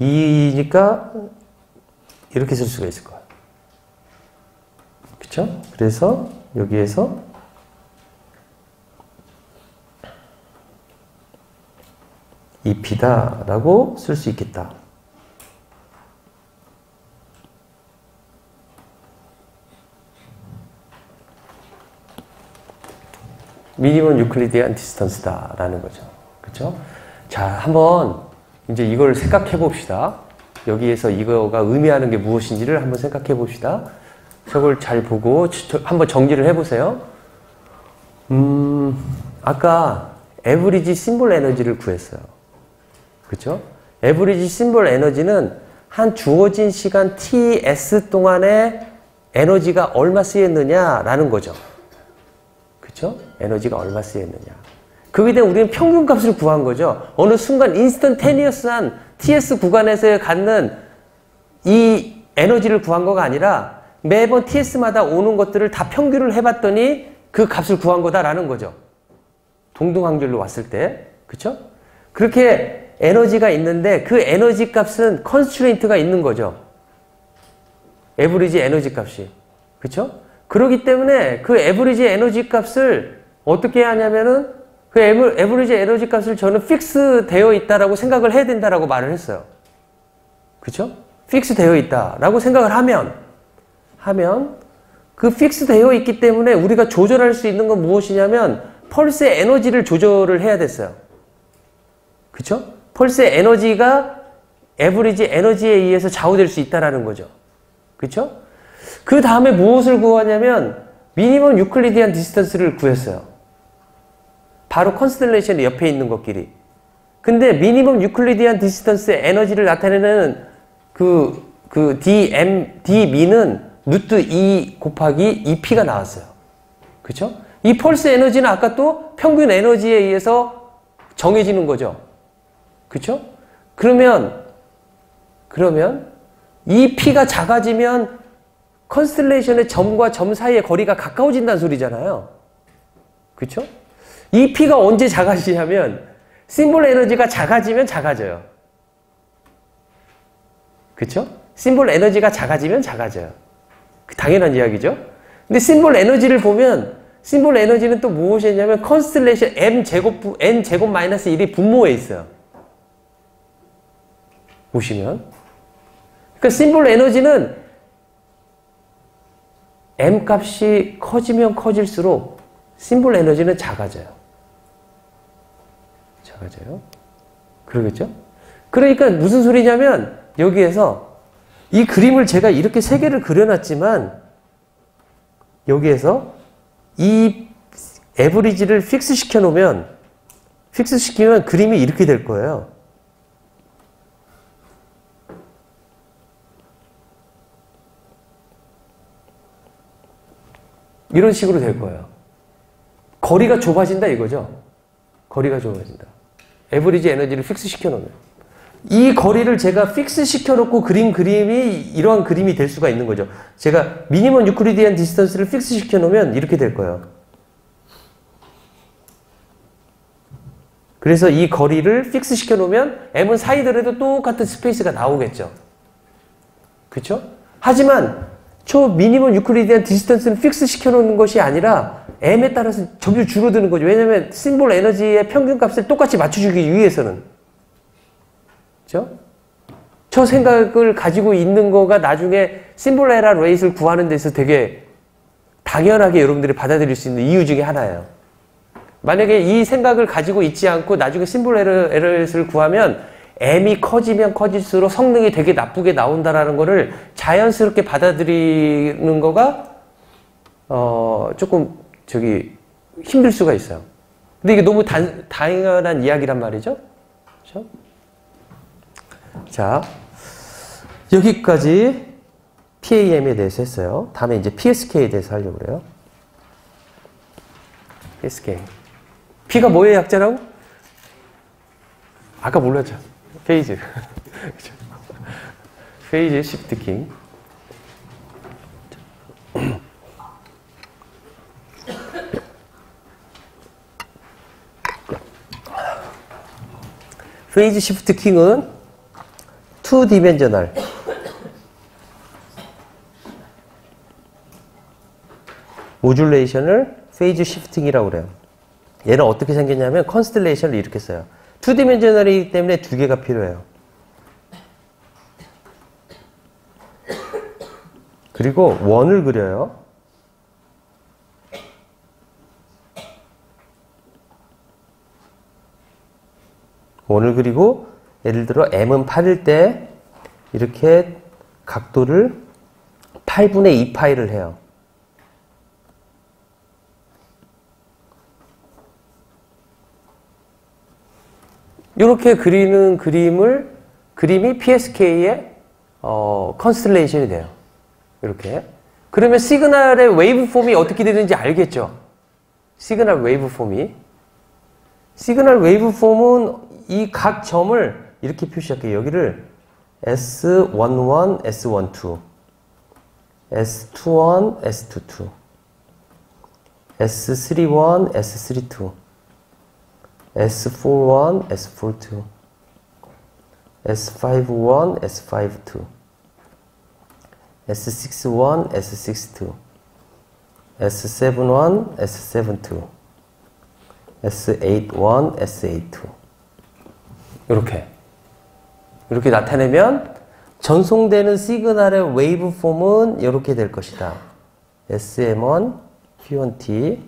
Speaker 1: 2니까 이렇게 쓸 수가 있을 거예요. 그쵸? 그래서 여기에서 EP다라고 쓸 수 있겠다. 미니멈 유클리디안 디스턴스다라는 거죠. 그쵸? 자, 한번 이제 이걸 생각해 봅시다. 여기에서 이거가 의미하는 게 무엇인지를 한번 생각해 봅시다. 저걸 잘 보고 한번 정리를 해 보세요. 아까 에브리지 심볼 에너지를 구했어요. 그쵸? 에브리지 심볼 에너지는 한 주어진 시간 TS 동안에 에너지가 얼마 쓰였느냐라는 거죠. 그쵸? 에너지가 얼마 쓰였느냐. 거기에 대한 우리는 평균값을 구한 거죠. 어느 순간 인스턴테니어스한 TS 구간에서 갖는 이 에너지를 구한 거가 아니라 매번 TS마다 오는 것들을 다 평균을 해봤더니 그 값을 구한 거다라는 거죠. 동등항률로 왔을 때. 그쵸? 그렇게 에너지가 있는데 그 에너지 값은 컨스트레인트가 있는 거죠. 에버리지 에너지 값이. 그쵸? 그렇기 때문에 그 에버리지 에너지 값을 어떻게 하냐면은 그 에버리지 에너지 값을 저는 픽스 되어 있다라고 생각을 해야 된다라고 말을 했어요. 그쵸? 픽스 되어 있다라고 생각을 하면 그 픽스 되어 있기 때문에 우리가 조절할 수 있는 건 무엇이냐면 펄스의 에너지를 조절을 해야 됐어요. 그쵸? 펄스의 에너지가 에버리지 에너지에 의해서 좌우될 수 있다라는 거죠. 그쵸? 그 다음에 무엇을 구하냐면 미니멈 유클리디안 디스턴스를 구했어요. 바로 컨스텔레이션 옆에 있는 것끼리. 근데 미니멈 유클리디안 디스턴스의 에너지를 나타내는 DM는 루트 2 곱하기 2P가 나왔어요. 그쵸? 이 펄스 에너지는 아까 또 평균 에너지에 의해서 정해지는 거죠. 그쵸? 그러면 이 P가 작아지면 컨스텔레이션의 점과 점 사이의 거리가 가까워진다는 소리잖아요. 그쵸? 이 P가 언제 작아지냐면 심볼 에너지가 작아지면 작아져요. 그쵸? 심볼 에너지가 작아지면 작아져요. 당연한 이야기죠. 근데 심볼 에너지를 보면 심볼 에너지는 또 무엇이 있냐면 컨스텔레이션 n 제곱 마이너스 1이 분모에 있어요. 보시면. 그러니까 심볼 에너지는 m 값이 커지면 커질수록 심볼 에너지는 작아져요. 작아져요. 그러겠죠? 그러니까 무슨 소리냐면 여기에서 이 그림을 제가 이렇게 세 개를 그려놨지만 여기에서 이 에버리지를 픽스 시키면 그림이 이렇게 될 거예요. 이런 식으로 될 거예요. 거리가 좁아진다 이거죠. 거리가 좁아진다. 에버리지 에너지를 픽스 시켜놓으면. 이 거리를 제가 픽스 시켜놓고 그림이 이러한 그림이 될 수가 있는 거죠. 제가 미니멈 유클리디안 디스턴스를 픽스 시켜놓으면 이렇게 될 거예요. 그래서 이 거리를 픽스 시켜놓으면 m은 사이더라도 똑같은 스페이스가 나오겠죠. 그렇죠? 하지만 미니멈 유클리디안 디스턴스는 픽스 시켜놓는 것이 아니라 m에 따라서 점점 줄어드는 거죠. 왜냐하면 심볼 에너지의 평균값을 똑같이 맞춰주기 위해서는. 그렇죠? 저 생각을 가지고 있는 거가 나중에 심볼 에러 레이트를 구하는 데서 되게 당연하게 여러분들이 받아들일 수 있는 이유 중에 하나예요. 만약에 이 생각을 가지고 있지 않고 나중에 심볼 에러 레이트를 구하면 m이 커지면 커질수록 성능이 되게 나쁘게 나온다라는 거를 자연스럽게 받아들이는 거가 조금 힘들 수가 있어요. 근데 이게 너무 당연한 이야기란 말이죠. 그렇죠? 자, 여기까지 PAM에 대해서 했어요. 다음에 이제 PSK에 대해서 하려고 그래요. PSK. P가 뭐의 약자라고? 아까 몰랐죠. 페이즈. 페이즈 시프트킹. 페이즈 시프트킹은 2디멘셔널 모듈레이션을 페이즈 시프팅이라고 그래요. 얘는 어떻게 생겼냐면 컨스텔레이션을 이렇게 써요. 2디멘셔널이기 때문에 두 개가 필요해요. 그리고 원을 그려요. 원을 그리고 예를 들어 m은 8일 때 이렇게 각도를 8분의 2파이를 해요. 이렇게 그리는 그림이 PSK의 컨스텔레이션이 돼요. 이렇게. 그러면 시그널의 웨이브 폼이 어떻게 되는지 알겠죠? 시그널 웨이브 폼이. 시그널 웨이브 폼은 이 각 점을 이렇게 표시할게요. 여기를 S11, S12, S21, S22, S31, S32, S41, S42, S51, S52, S61, S62, S71, S72, S81, S82 이렇게 나타내면 전송되는 시그널의 웨이브 폼은 이렇게 될 것이다. SM1, P1T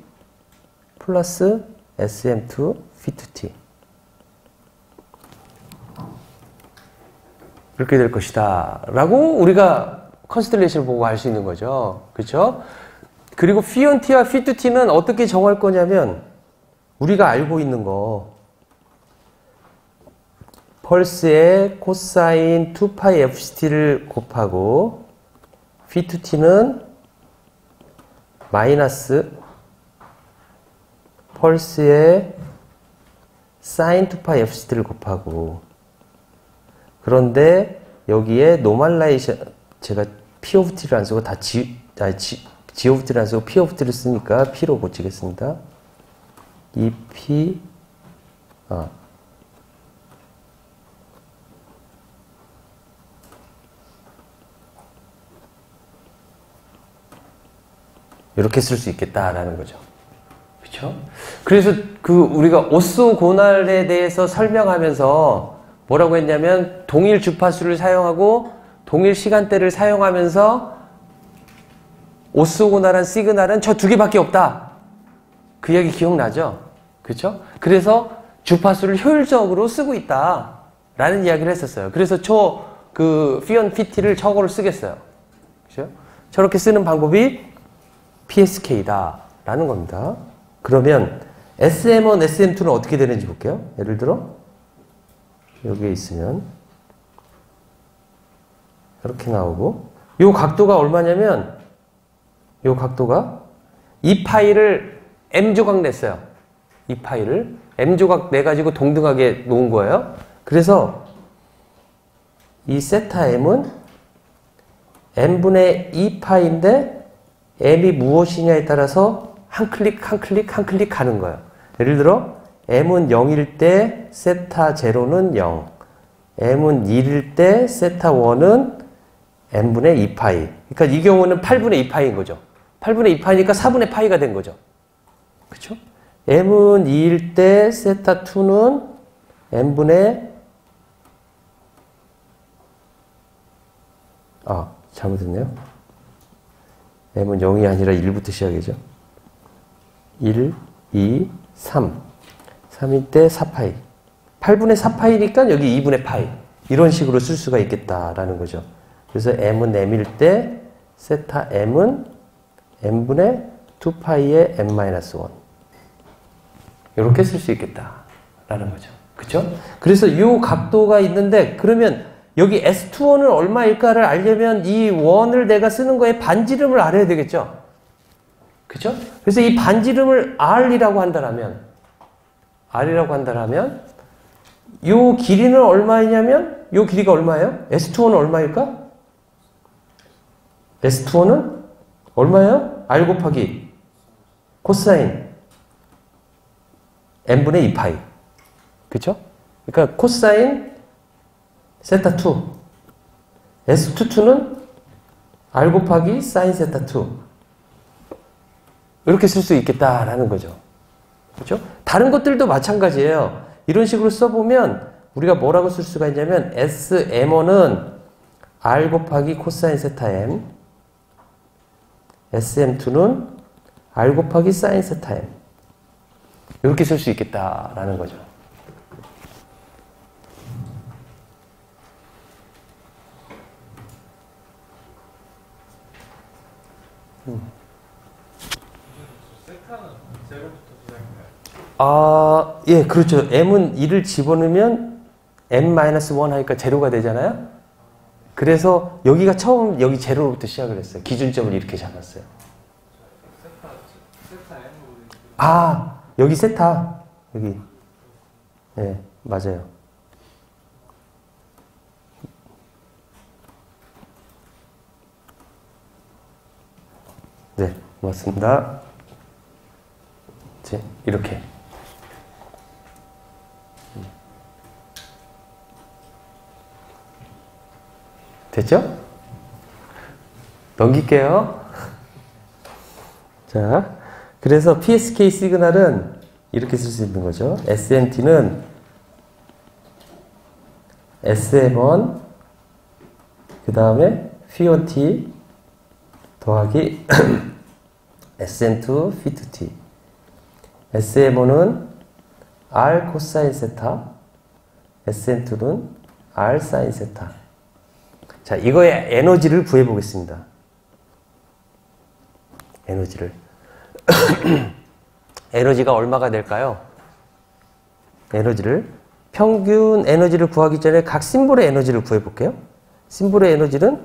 Speaker 1: 플러스 SM2, P2T 이렇게 될 것이다 라고 우리가 컨스텔레이션을 보고 알 수 있는 거죠. 그렇죠? 그리고 P1T와 P2T는 어떻게 정할 거냐면 우리가 알고 있는 거 펄스의 코사인 2파이 FCT를 곱하고 P2T는 마이너스
Speaker 2: 펄스에 sin 2파이 fct를 곱하고, 그런데 여기에 노멀라이션, 제가 p of t를 안 쓰고 다 g of t를 안 쓰고 p of t를 쓰니까 p로 고치겠습니다. 이 p 이렇게 쓸 수 있겠다라는 거죠. 그렇죠? 그래서 우리가 오쏘고날에 대해서 설명하면서 뭐라고 했냐면 동일 주파수를 사용하고 동일 시간대를 사용하면서 오쏘고날한 시그널은 저 두 개밖에 없다. 그 이야기 기억나죠? 그렇죠? 그래서 주파수를 효율적으로 쓰고 있다라는 이야기를 했었어요. 그래서 피언 PT를 저거를 쓰겠어요. 그렇죠? 저렇게 쓰는 방법이 PSK다라는 겁니다. 그러면 SM1, SM2는 어떻게 되는지 볼게요. 예를 들어 여기에 있으면 이렇게 나오고, 이 각도가 얼마냐면 이 각도가 이 파일을 M조각 냈어요. 이 파일을 M조각 내가지고 동등하게 놓은 거예요. 그래서 이 세타 M은 N분의 2파인데 M이 무엇이냐에 따라서 한 클릭, 한 클릭, 한 클릭 가는 거예요. 예를 들어 M은 0일 때 세타 0는 0, M은 1일 때 세타 1은 N분의 2파이. 그러니까 이 경우는 8분의 2파이인 거죠. 8분의 2파이니까 4분의 파이가 된 거죠. 그렇죠? M은 2일 때 세타 2는 N분의 잘못했네요. M은 0이 아니라 1부터 시작이죠. 1, 2, 3. 3일 때 4파이. 8분의 4파이니까 여기 2분의 파이. 이런 식으로 쓸 수가 있겠다라는 거죠. 그래서 M은 M일 때 세타 M은 M분의 2파이의 M-1. 이렇게 쓸 수 있겠다라는 거죠. 그쵸? 그래서 이 각도가 있는데, 그러면 여기 S21은 얼마일까를 알려면 이 원을 내가 쓰는 거에 반지름을 알아야 되겠죠? 그죠? 그래서 이 반지름을 R이라고 한다면, 이 길이는 얼마이냐면, 이 길이가 얼마예요? S21은 얼마일까? S21은 얼마예요? R 곱하기 코사인 N분의 2파이. 그쵸? 그러니까 코사인 세타 2. S22는 R 곱하기 사인 세타 2. 이렇게 쓸 수 있겠다라는 거죠. 그렇죠? 다른 것들도 마찬가지예요. 이런 식으로 써보면 우리가 뭐라고 쓸 수가 있냐면 SM1은 R 곱하기 코사인 세타 M, SM2는 R 곱하기 사인 세타 M. 이렇게 쓸 수 있겠다라는 거죠. 예, 그렇죠. M은 1을 집어넣으면 M-1 하니까 제로가 되잖아요. 그래서 여기가 처음 여기 제로로부터 시작을 했어요. 기준점을 이렇게 잡았어요. 여기 세타. 여기. 네, 맞아요. 네, 고맙습니다. 이렇게. 됐죠? 넘길게요. 자, 그래서 PSK 시그널은 이렇게 쓸 수 있는 거죠. SMT는 SM1 그 다음에 P1T 더하기 SM2 P2T. SM1은 R 코사인 세타, SM2는 R 사인 세타. 자, 이거의 에너지를 구해보겠습니다. 에너지를. 에너지가 얼마가 될까요? 에너지를. 평균 에너지를 구하기 전에 각 심볼의 에너지를 구해볼게요. 심볼의 에너지는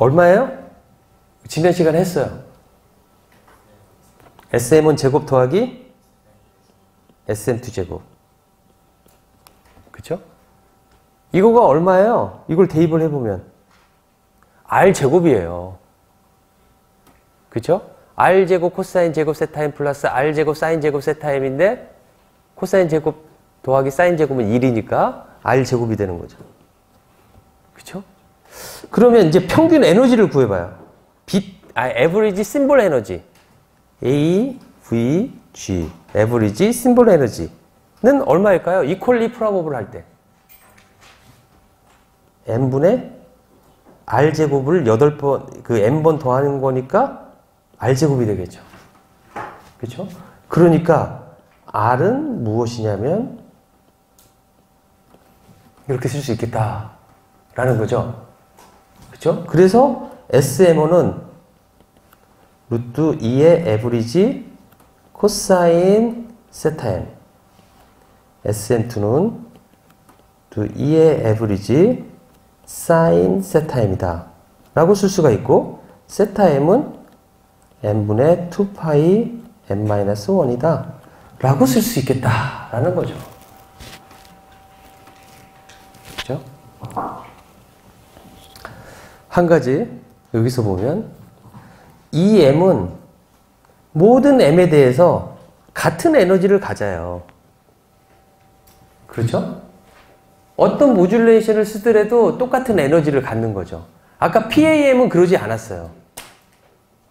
Speaker 2: 얼마예요? 지난 시간에 했어요. SM1 제곱 더하기 SM2 제곱. 그쵸? 이거가 얼마예요? 이걸 대입을 해보면 R 제곱이에요. 그쵸? R 제곱 코사인 제곱 세타임 플러스 R 제곱 사인 제곱 세타임인데 코사인 제곱 더하기 사인 제곱은 1이니까 R 제곱이 되는 거죠. 그쵸? 그러면 이제 평균 에너지를 구해봐요. average symbol 에너지. A, V, G. average symbol 에너지는 얼마일까요? equally probable 할 때. n분의 r제곱을 8번, 그 n번 더하는 거니까 r제곱이 되겠죠. 그쵸? 그러니까 r은 무엇이냐면 이렇게 쓸 수 있겠다라는 거죠. 그쵸? 그래서 SM1은 루트 2의 에브리지 코사인 세타 m, SM2는 루트 2의 에브리지 사인 세타 m이다 라고 쓸 수가 있고, 세타 m은 n분의 2파이 n-1이다 라고 쓸 수 있겠다라는 거죠. 그죠? 한 가지 여기서 보면 이 m은 모든 m에 대해서 같은 에너지를 가져요. 그렇죠? 어떤 모듈레이션을 쓰더라도 똑같은 에너지를 갖는 거죠. 아까 PAM은 그러지 않았어요.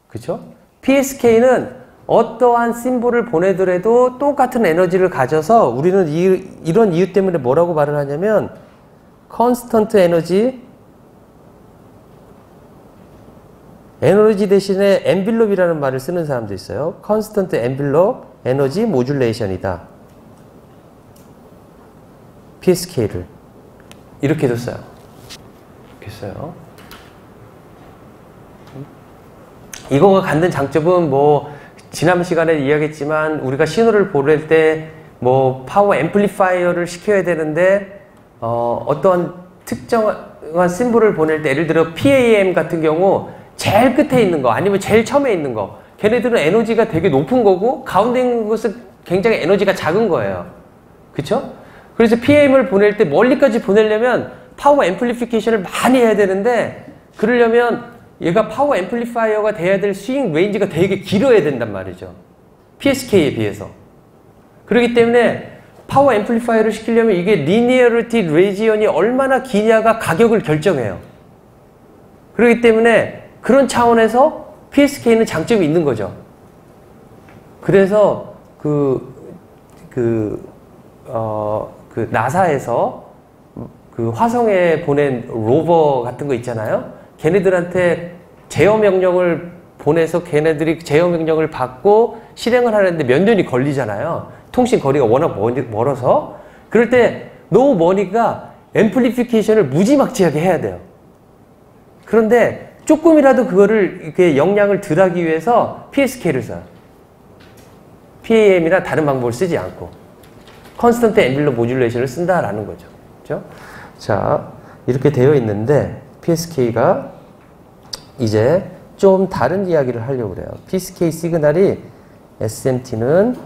Speaker 2: 그렇죠? PSK는 어떠한 심볼을 보내더라도 똑같은 에너지를 가져서 우리는 이런 이유 때문에 뭐라고 말을 하냐면 컨스턴트 에너지 대신에 엔빌롭이라는 말을 쓰는 사람도 있어요. 컨스턴트 엔빌롭 에너지 모듈레이션이다. PSK를 이렇게도 써요. 이렇게 써요. 이거가 갖는 장점은 뭐 지난 시간에 이야기했지만 우리가 신호를 보낼 때 뭐 파워 앰플리파이어를 시켜야 되는데 어떠한 특정한 심볼을 보낼 때 예를 들어 PAM 같은 경우 제일 끝에 있는 거 아니면 제일 처음에 있는 거, 걔네들은 에너지가 되게 높은 거고 가운데 있는 것은 굉장히 에너지가 작은 거예요. 그쵸? 그래서 PAM을 보낼 때 멀리까지 보내려면 파워 앰플리피케이션을 많이 해야 되는데, 그러려면 얘가 파워 앰플리파이어가 돼야 될 스윙 레인지가 되게 길어야 된단 말이죠. PSK에 비해서. 그렇기 때문에 파워 앰플리파이어를 시키려면 이게 리니어리티 레지언이 얼마나 기냐가 가격을 결정해요. 그렇기 때문에 그런 차원에서 PSK는 장점이 있는 거죠. 그래서 나사에서 그 화성에 보낸 로버 같은 거 있잖아요. 걔네들한테 제어 명령을 보내서 걔네들이 제어 명령을 받고 실행을 하는데 몇 년이 걸리잖아요. 통신 거리가 워낙 멀어서. 그럴 때 너무 머니까 앰플리피케이션을 무지막지하게 해야 돼요. 그런데 조금이라도 그거를 이렇게 영향을 덜 하기 위해서 PSK를 써요. PAM이나 다른 방법을 쓰지 않고 컨스턴트 앰빌러 모듈레이션을 쓴다라는 거죠. 그렇죠? 자, 이렇게 되어 있는데 PSK가 이제 좀 다른 이야기를 하려고 그래요. PSK 시그널이 SMT는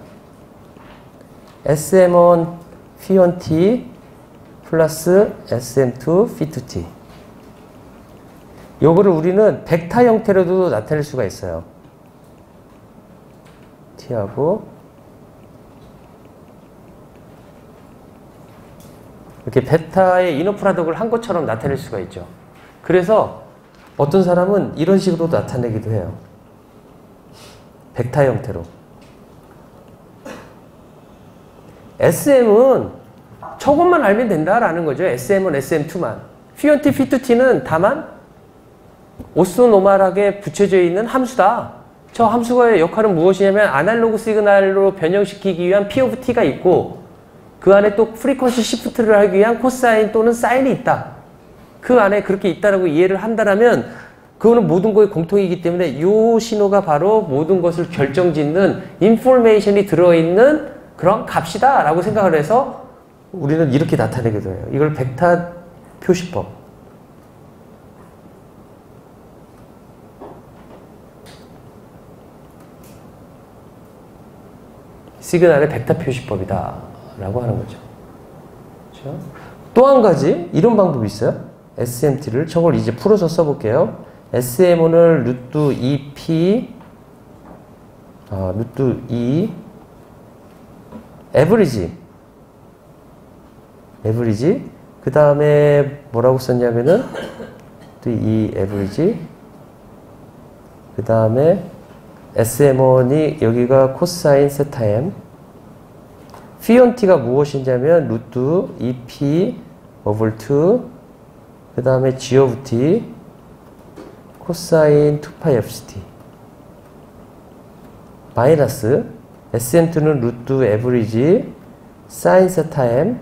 Speaker 2: SM1 P1T 플러스 SM2 P2T. 요거를 우리는 벡터 형태로도 나타낼 수가 있어요. T하고 이렇게 베타의 이너 프로덕트를 한 것처럼 나타낼 수가 있죠. 그래서 어떤 사람은 이런 식으로 나타내기도 해요. 벡터 형태로. SM은 저것만 알면 된다라는 거죠. SM은 SM2만. P1T, P2T는 다만 오소노멀하게 붙여져 있는 함수다. 저 함수의 역할은 무엇이냐면 아날로그 시그널로 변형시키기 위한 P of T가 있고 그 안에 또 프리퀀시 시프트를 하기 위한 코사인 또는 사인이 있다. 그 안에 그렇게 있다라고 이해를 한다면 그거는 모든 거의 공통이기 때문에 이 신호가 바로 모든 것을 결정짓는 인포메이션이 들어있는 그런 값이다 라고 생각을 해서 우리는 이렇게 나타내기도 해요. 이걸 벡터 표시법.
Speaker 1: 시그널의 벡터 표시법이다 라고 하는 거죠. 그렇죠? 또 한 가지 이런 방법이 있어요. SMT를 저걸 이제 풀어서 써볼게요. SMO는 루트 2P 루트 2 에버리지 그 다음에 뭐라고 썼냐면은 또 이 에버리지 그 다음에 SMO니 여기가 코사인 세타 M P온T가 무엇이냐면 루트 2P over 2 그 다음에 G of T 코사인 2파이 FCT 마이너스 SM2는 루트 에버리지 사인 세타 M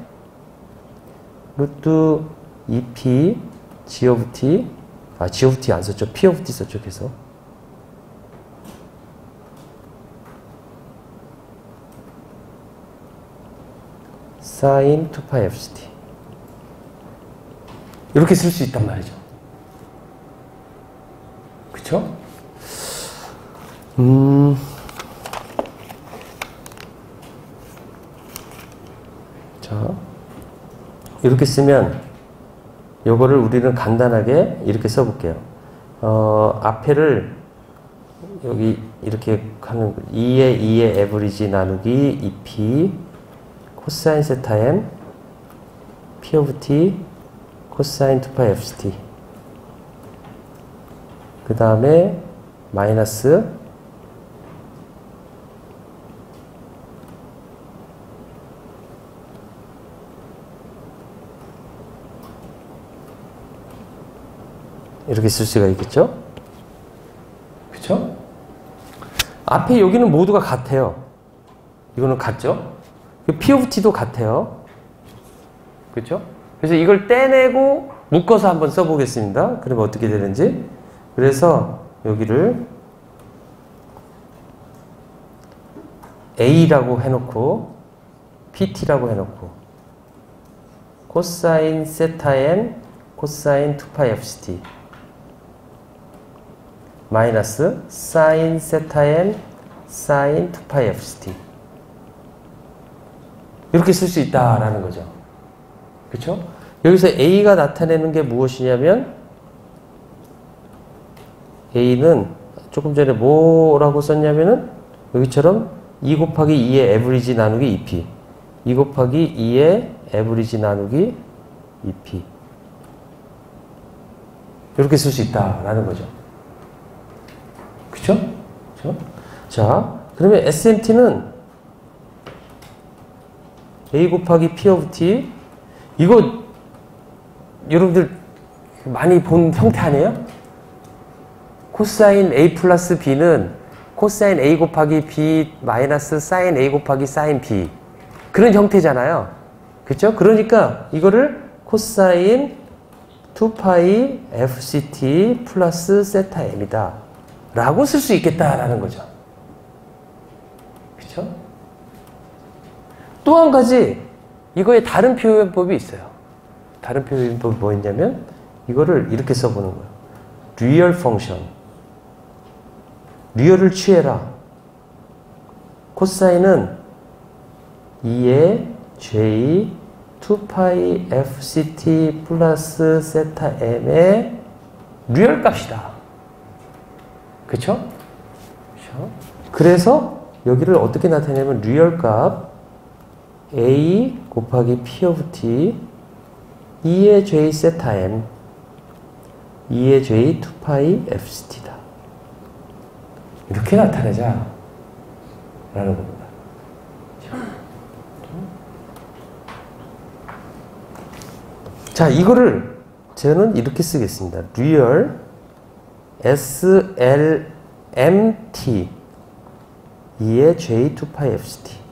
Speaker 1: 루트 2P G of T G of T 안 썼죠. P of T 썼죠. 그래서 사인 2파이 FCT 이렇게 쓸 수 있단 말이죠. 그쵸? 자, 이렇게 쓰면 요거를 우리는 간단하게 이렇게 써볼게요. 앞에를 여기 이렇게 하는 2의 에버리지 나누기 2p 코사인 세타 m p of t 코사인 2파이 fct 그 다음에 마이너스 이렇게 쓸 수가 있겠죠? 그쵸? 앞에 여기는 모두가 같아요. 이거는 같죠? P of T도 같아요. 그쵸? 그래서 이걸 떼내고 묶어서 한번 써보겠습니다. 그러면 어떻게 되는지. 그래서 여기를 A라고 해놓고 PT라고 해놓고 코사인 세타 M 코사인 2파이 FCT 마이너스 사인 세타 M 사인 2파이 FCT 이렇게 쓸 수 있다라는 거죠. 그렇죠? 여기서 A가 나타내는 게 무엇이냐면 A는 조금 전에 뭐라고 썼냐면은 여기처럼 2 곱하기 2의 에버리지 나누기 2P 2 곱하기 2의 에버리지 나누기 2P 이렇게 쓸 수 있다라는 거죠. 그쵸? 그쵸? 자, 그러면 SMT는 A 곱하기 P of T 이거 여러분들 많이 본 형태 아니에요? 코사인 A 플러스 B는 코사인 A 곱하기 B 마이너스 사인 A 곱하기 사인 B 그런 형태잖아요. 그쵸? 그러니까 이거를 코사인 2파이 FCT 플러스 세타 M이다 라고 쓸 수 있겠다라는 거죠. 그쵸? 또 한 가지 이거에 다른 표현법이 있어요. 다른 표현법이 뭐였냐면 이거를 이렇게 써보는 거예요. 리얼 펑션 리얼을 취해라. 코사인은 2의 J 2파이 FCT 플러스 세타 M의 리얼 값이다. 그쵸? 그쵸? 그래서 여기를 어떻게 나타내냐면 리얼 값 A 곱하기 P of T 2의 J 세타 M 2의 J 2파이 FCT다. 이렇게 나타내자 라는 겁니다. 자, 이거를 저는 이렇게 쓰겠습니다. 리얼 SLMT 2의 J 2파이 FCT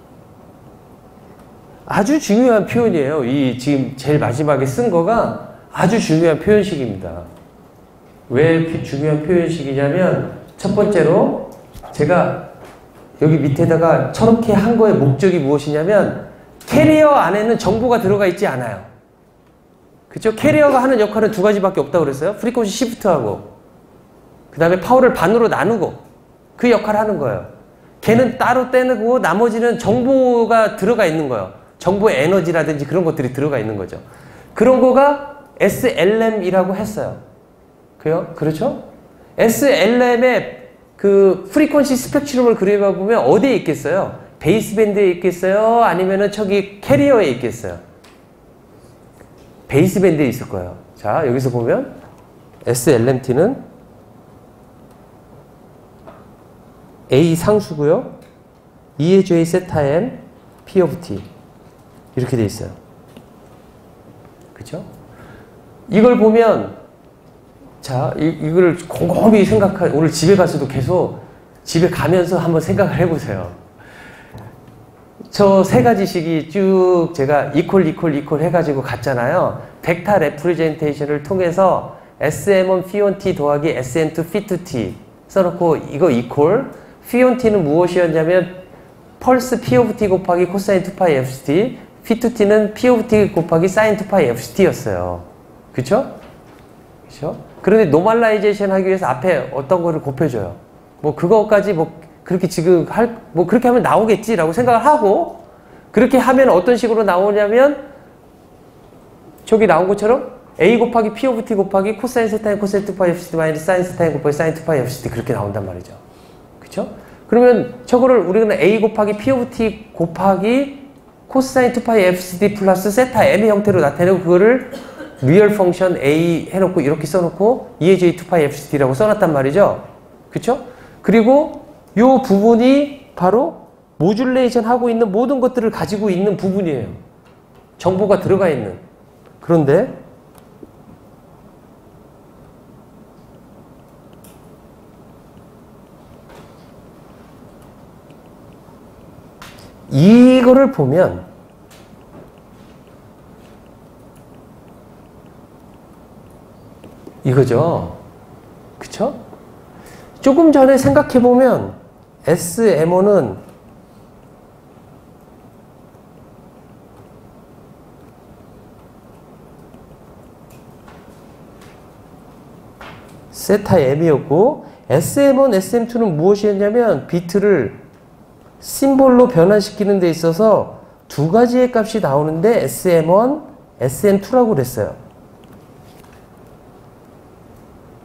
Speaker 1: 아주 중요한 표현이에요. 이 지금 제일 마지막에 쓴 거가 아주 중요한 표현식입니다. 왜 중요한 표현식이냐면 첫 번째로 제가 여기 밑에다가 저렇게 한 거의 목적이 무엇이냐면 캐리어 안에는 정보가 들어가 있지 않아요. 그쵸? 캐리어가 하는 역할은 두 가지밖에 없다고 그랬어요. 프리퀀시 시프트하고 그 다음에 파워를 반으로 나누고 그 역할을 하는 거예요. 걔는 따로 떼내고 나머지는 정보가 들어가 있는 거예요. 정보의 에너지라든지 그런 것들이 들어가 있는 거죠. 그런 거가 SLM이라고 했어요. 그렇죠? SLM의 그 프리퀀시 스펙트럼을 그려봐 보면 어디에 있겠어요? 베이스밴드에 있겠어요? 아니면은 저기 캐리어에 있겠어요? 베이스밴드에 있을 거예요. 자, 여기서 보면 SLMT는 A 상수고요. E의 J 세타 M P of T 이렇게 돼 있어요. 그죠? 이걸 보면 자, 이걸 곰곰이 오늘 집에 가서도 계속 집에 가면서 한번 생각을 해보세요. 저 세 가지식이 쭉 제가 이퀄 해가지고 갔잖아요. 벡터 레프레젠테이션을 통해서 SM1 P1T 더하기 SM2 P2T 써놓고 이거 이퀄 P1T는 무엇이었냐면 펄스 P of T 곱하기 코사인 2파이 FCT P2T는 P of T 곱하기 사인 2파이 FCT였어요. 그쵸? 그쵸? 그런데 노멀라이제이션 하기 위해서 앞에 어떤 거를 곱해줘요. 뭐 그거까지 뭐 그렇게 지금 뭐 그렇게 하면 나오겠지라고 생각을 하고 그렇게 하면 어떤 식으로 나오냐면 저기 나온 것처럼 A 곱하기 P of T 곱하기 코사인 세타인 코사인 2파이 FCT 마이너스 사인 세타인 곱하기 사인 2파이 FCT 그렇게 나온단 말이죠. 그쵸? 그러면 저거를 우리는 A 곱하기 P of T 곱하기 코사인 2파이 FCT 플러스 세타 M의 형태로 나타내고 그거를 리얼 펑션 A 해놓고 이렇게 써놓고 E의 J 2파이 FCT라고 써놨단 말이죠. 그쵸? 그리고 요 부분이 바로 모듈레이션 하고 있는 모든 것들을 가지고 있는 부분이에요. 정보가 들어가 있는. 그런데 이거를 보면 이거죠. 그쵸? 조금 전에 생각해보면 SMO는 세타 M이었고 SM1, SM2는 무엇이었냐면 비트를 심볼로 변환시키는 데 있어서 두 가지의 값이 나오는데 SM1, SM2라고 그랬어요.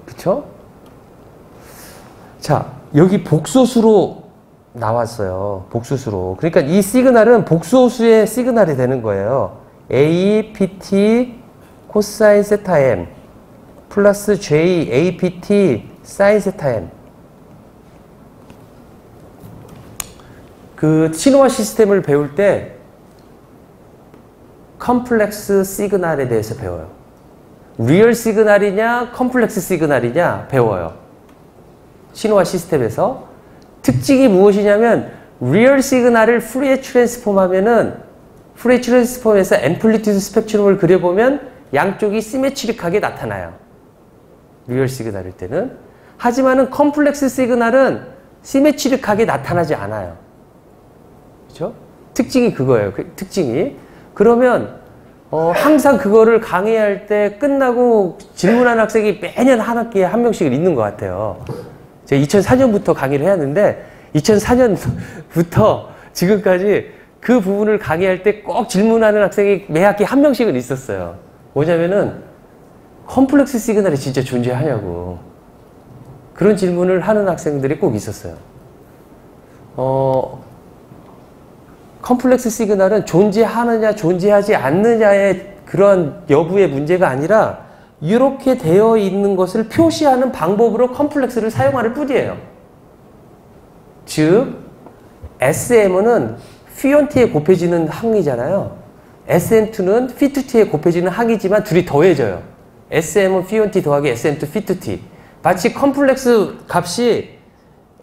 Speaker 1: 그쵸? 자, 여기 복소수로 나왔어요. 복소수로. 그러니까 이 시그널은 복소수의 시그널이 되는 거예요. A, PT, 코사인 세타 M 플러스 J, A, PT, 사인 세타 M. 그 신호화 시스템을 배울 때 컴플렉스 시그널에 대해서 배워요. 리얼 시그널이냐 컴플렉스 시그널이냐 배워요. 신호화 시스템에서 특징이 무엇이냐면 리얼 시그널을 푸리에 트랜스폼 하면은 푸리에 트랜스폼에서 앰플리튜드 스펙트럼을 그려보면 양쪽이 시메트릭하게 나타나요. 리얼 시그널일 때는. 하지만은 컴플렉스 시그널은 시메트릭하게 나타나지 않아요. 그렇죠? 특징이 그거예요. 그 특징이. 그러면 항상 그거를 강의할 때 끝나고 질문하는 학생이 매년 한 학기에 한 명씩 있는 것 같아요. 제가 2004년부터 강의를 해왔는데 2004년부터 지금까지 그 부분을 강의할 때 꼭 질문하는 학생이 매 학기 한 명씩은 있었어요. 뭐냐면은 컴플렉스 시그널이 진짜 존재하냐고 그런 질문을 하는 학생들이 꼭 있었어요. 컴플렉스 시그널은 존재하느냐 존재하지 않느냐의 그런 여부의 문제가 아니라 이렇게 되어 있는 것을 표시하는 방법으로 컴플렉스를 사용하는 뿐이에요. 즉 SM은 P1T에 곱해지는 항이잖아요. SM2는 P2T에 곱해지는 항이지만 둘이 더해져요. SM은 P1T 더하기 SM2 P2T. 마치 컴플렉스 값이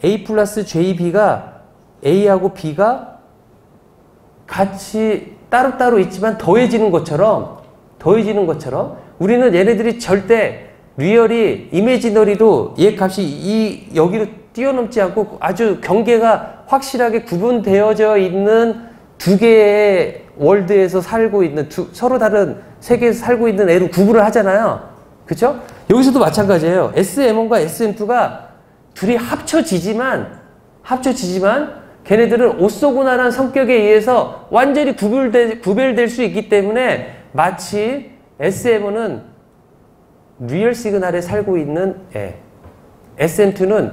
Speaker 1: A 플러스 JB가 A하고 B가 같이 따로따로 있지만 더해지는 것처럼 우리는 얘네들이 절대 리얼이 이미지너리로 얘 값이 여기로 뛰어넘지 않고 아주 경계가 확실하게 구분되어져 있는 두 개의 월드에서 살고 있는 서로 다른 세계에서 살고 있는 애로 구분을 하잖아요. 그쵸? 여기서도 마찬가지예요. SM1과 SM2가 둘이 합쳐지지만 걔네들은 오쏘구나라는 성격에 의해서 완전히 구별될 수 있기 때문에 마치 SM은 리얼 시그널에 살고 있는 애, SM2는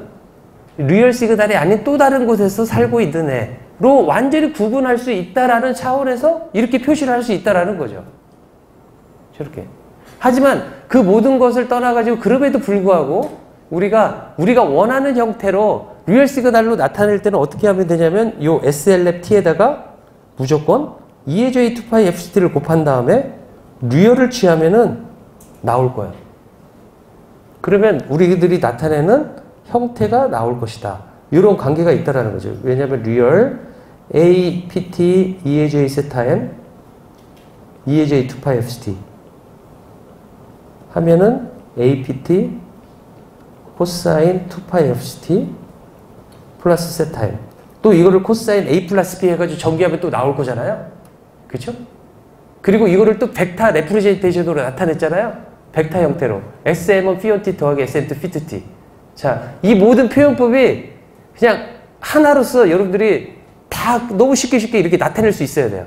Speaker 1: 리얼 시그널이 아닌 또 다른 곳에서 살고 있는 애로 완전히 구분할 수 있다라는 차원에서 이렇게 표시를 할 수 있다라는 거죠. 저렇게. 하지만 그 모든 것을 떠나가지고 그럼에도 불구하고 우리가 원하는 형태로 리얼 시그널로 나타낼 때는 어떻게 하면 되냐면 요 SLFT에다가 무조건 EAJ2πFCT를 곱한 다음에 리얼을 취하면은 나올 거예요. 그러면 우리들이 나타내는 형태가 나올 것이다. 이런 관계가 있다라는 거죠. 왜냐하면 리얼 APT EAJ 세타M EAJ2πFCT 하면은 APT 코사인 2πFCT 플러스 세타임. 또 이거를 코사인 A 플러스 B 해가지고 전개하면 또 나올 거잖아요. 그렇죠? 그리고 이거를 또 벡터 레프레젠테이션으로 나타냈잖아요. 벡터 형태로. SM은 피온T 더하기 SM2 피트T. 자, 이 모든 표현법이 그냥 하나로서 여러분들이 다 너무 쉽게 이렇게 나타낼 수 있어야 돼요.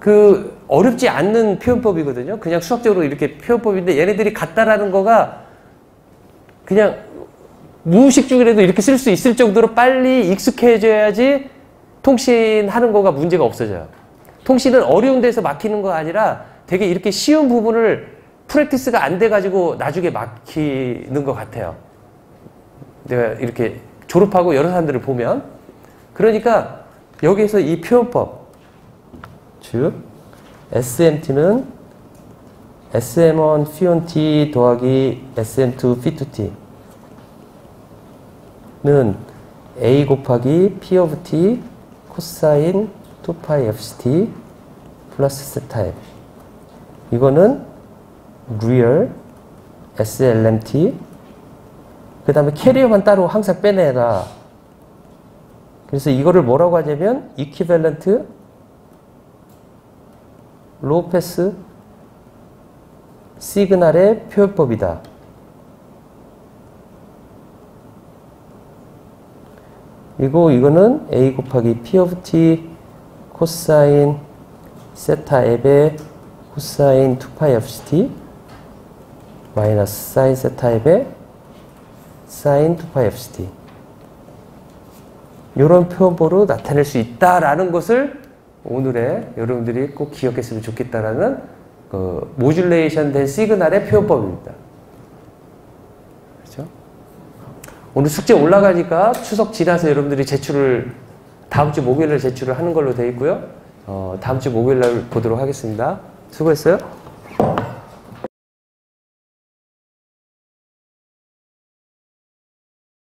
Speaker 1: 그 어렵지 않는 표현법이거든요. 그냥 수학적으로 이렇게 표현법인데 얘네들이 같다라는 거가 그냥 무의식 중이라도 이렇게 쓸 수 있을 정도로 빨리 익숙해져야지 통신하는 거가 문제가 없어져요. 통신은 어려운 데서 막히는 거 아니라 되게 이렇게 쉬운 부분을 프랙티스가 안 돼가지고 나중에 막히는 것 같아요. 내가 이렇게 졸업하고 여러 사람들을 보면. 그러니까 여기에서 이 표현법, 즉 SMT는 SM1 피온T 더하기 SM2 피투T 는 A 곱하기 P of T 코사인 2파이 FCT 플러스 세타임. 이거는 real SLMT. 그 다음에 캐리어만 따로 항상 빼내라. 그래서 이거를 뭐라고 하냐면 equivalent low pass 시그널의 표현법이다. 그리고 이거는 A 곱하기 P of T 코사인 세타 앱의 코사인 2파이 FCT 마이너스 사인 세타 앱의 사인 2파이 FCT. 이런 표현법으로 나타낼 수 있다라는 것을 오늘의 여러분들이 꼭 기억했으면 좋겠다라는 그 모듈레이션 된 시그널의 표현법입니다. 그렇죠? 오늘 숙제 올라가니까 추석 지나서 여러분들이 제출을 다음 주 목요일날 제출을 하는 걸로 되어 있고요. 다음 주 목요일날 보도록 하겠습니다. 수고했어요.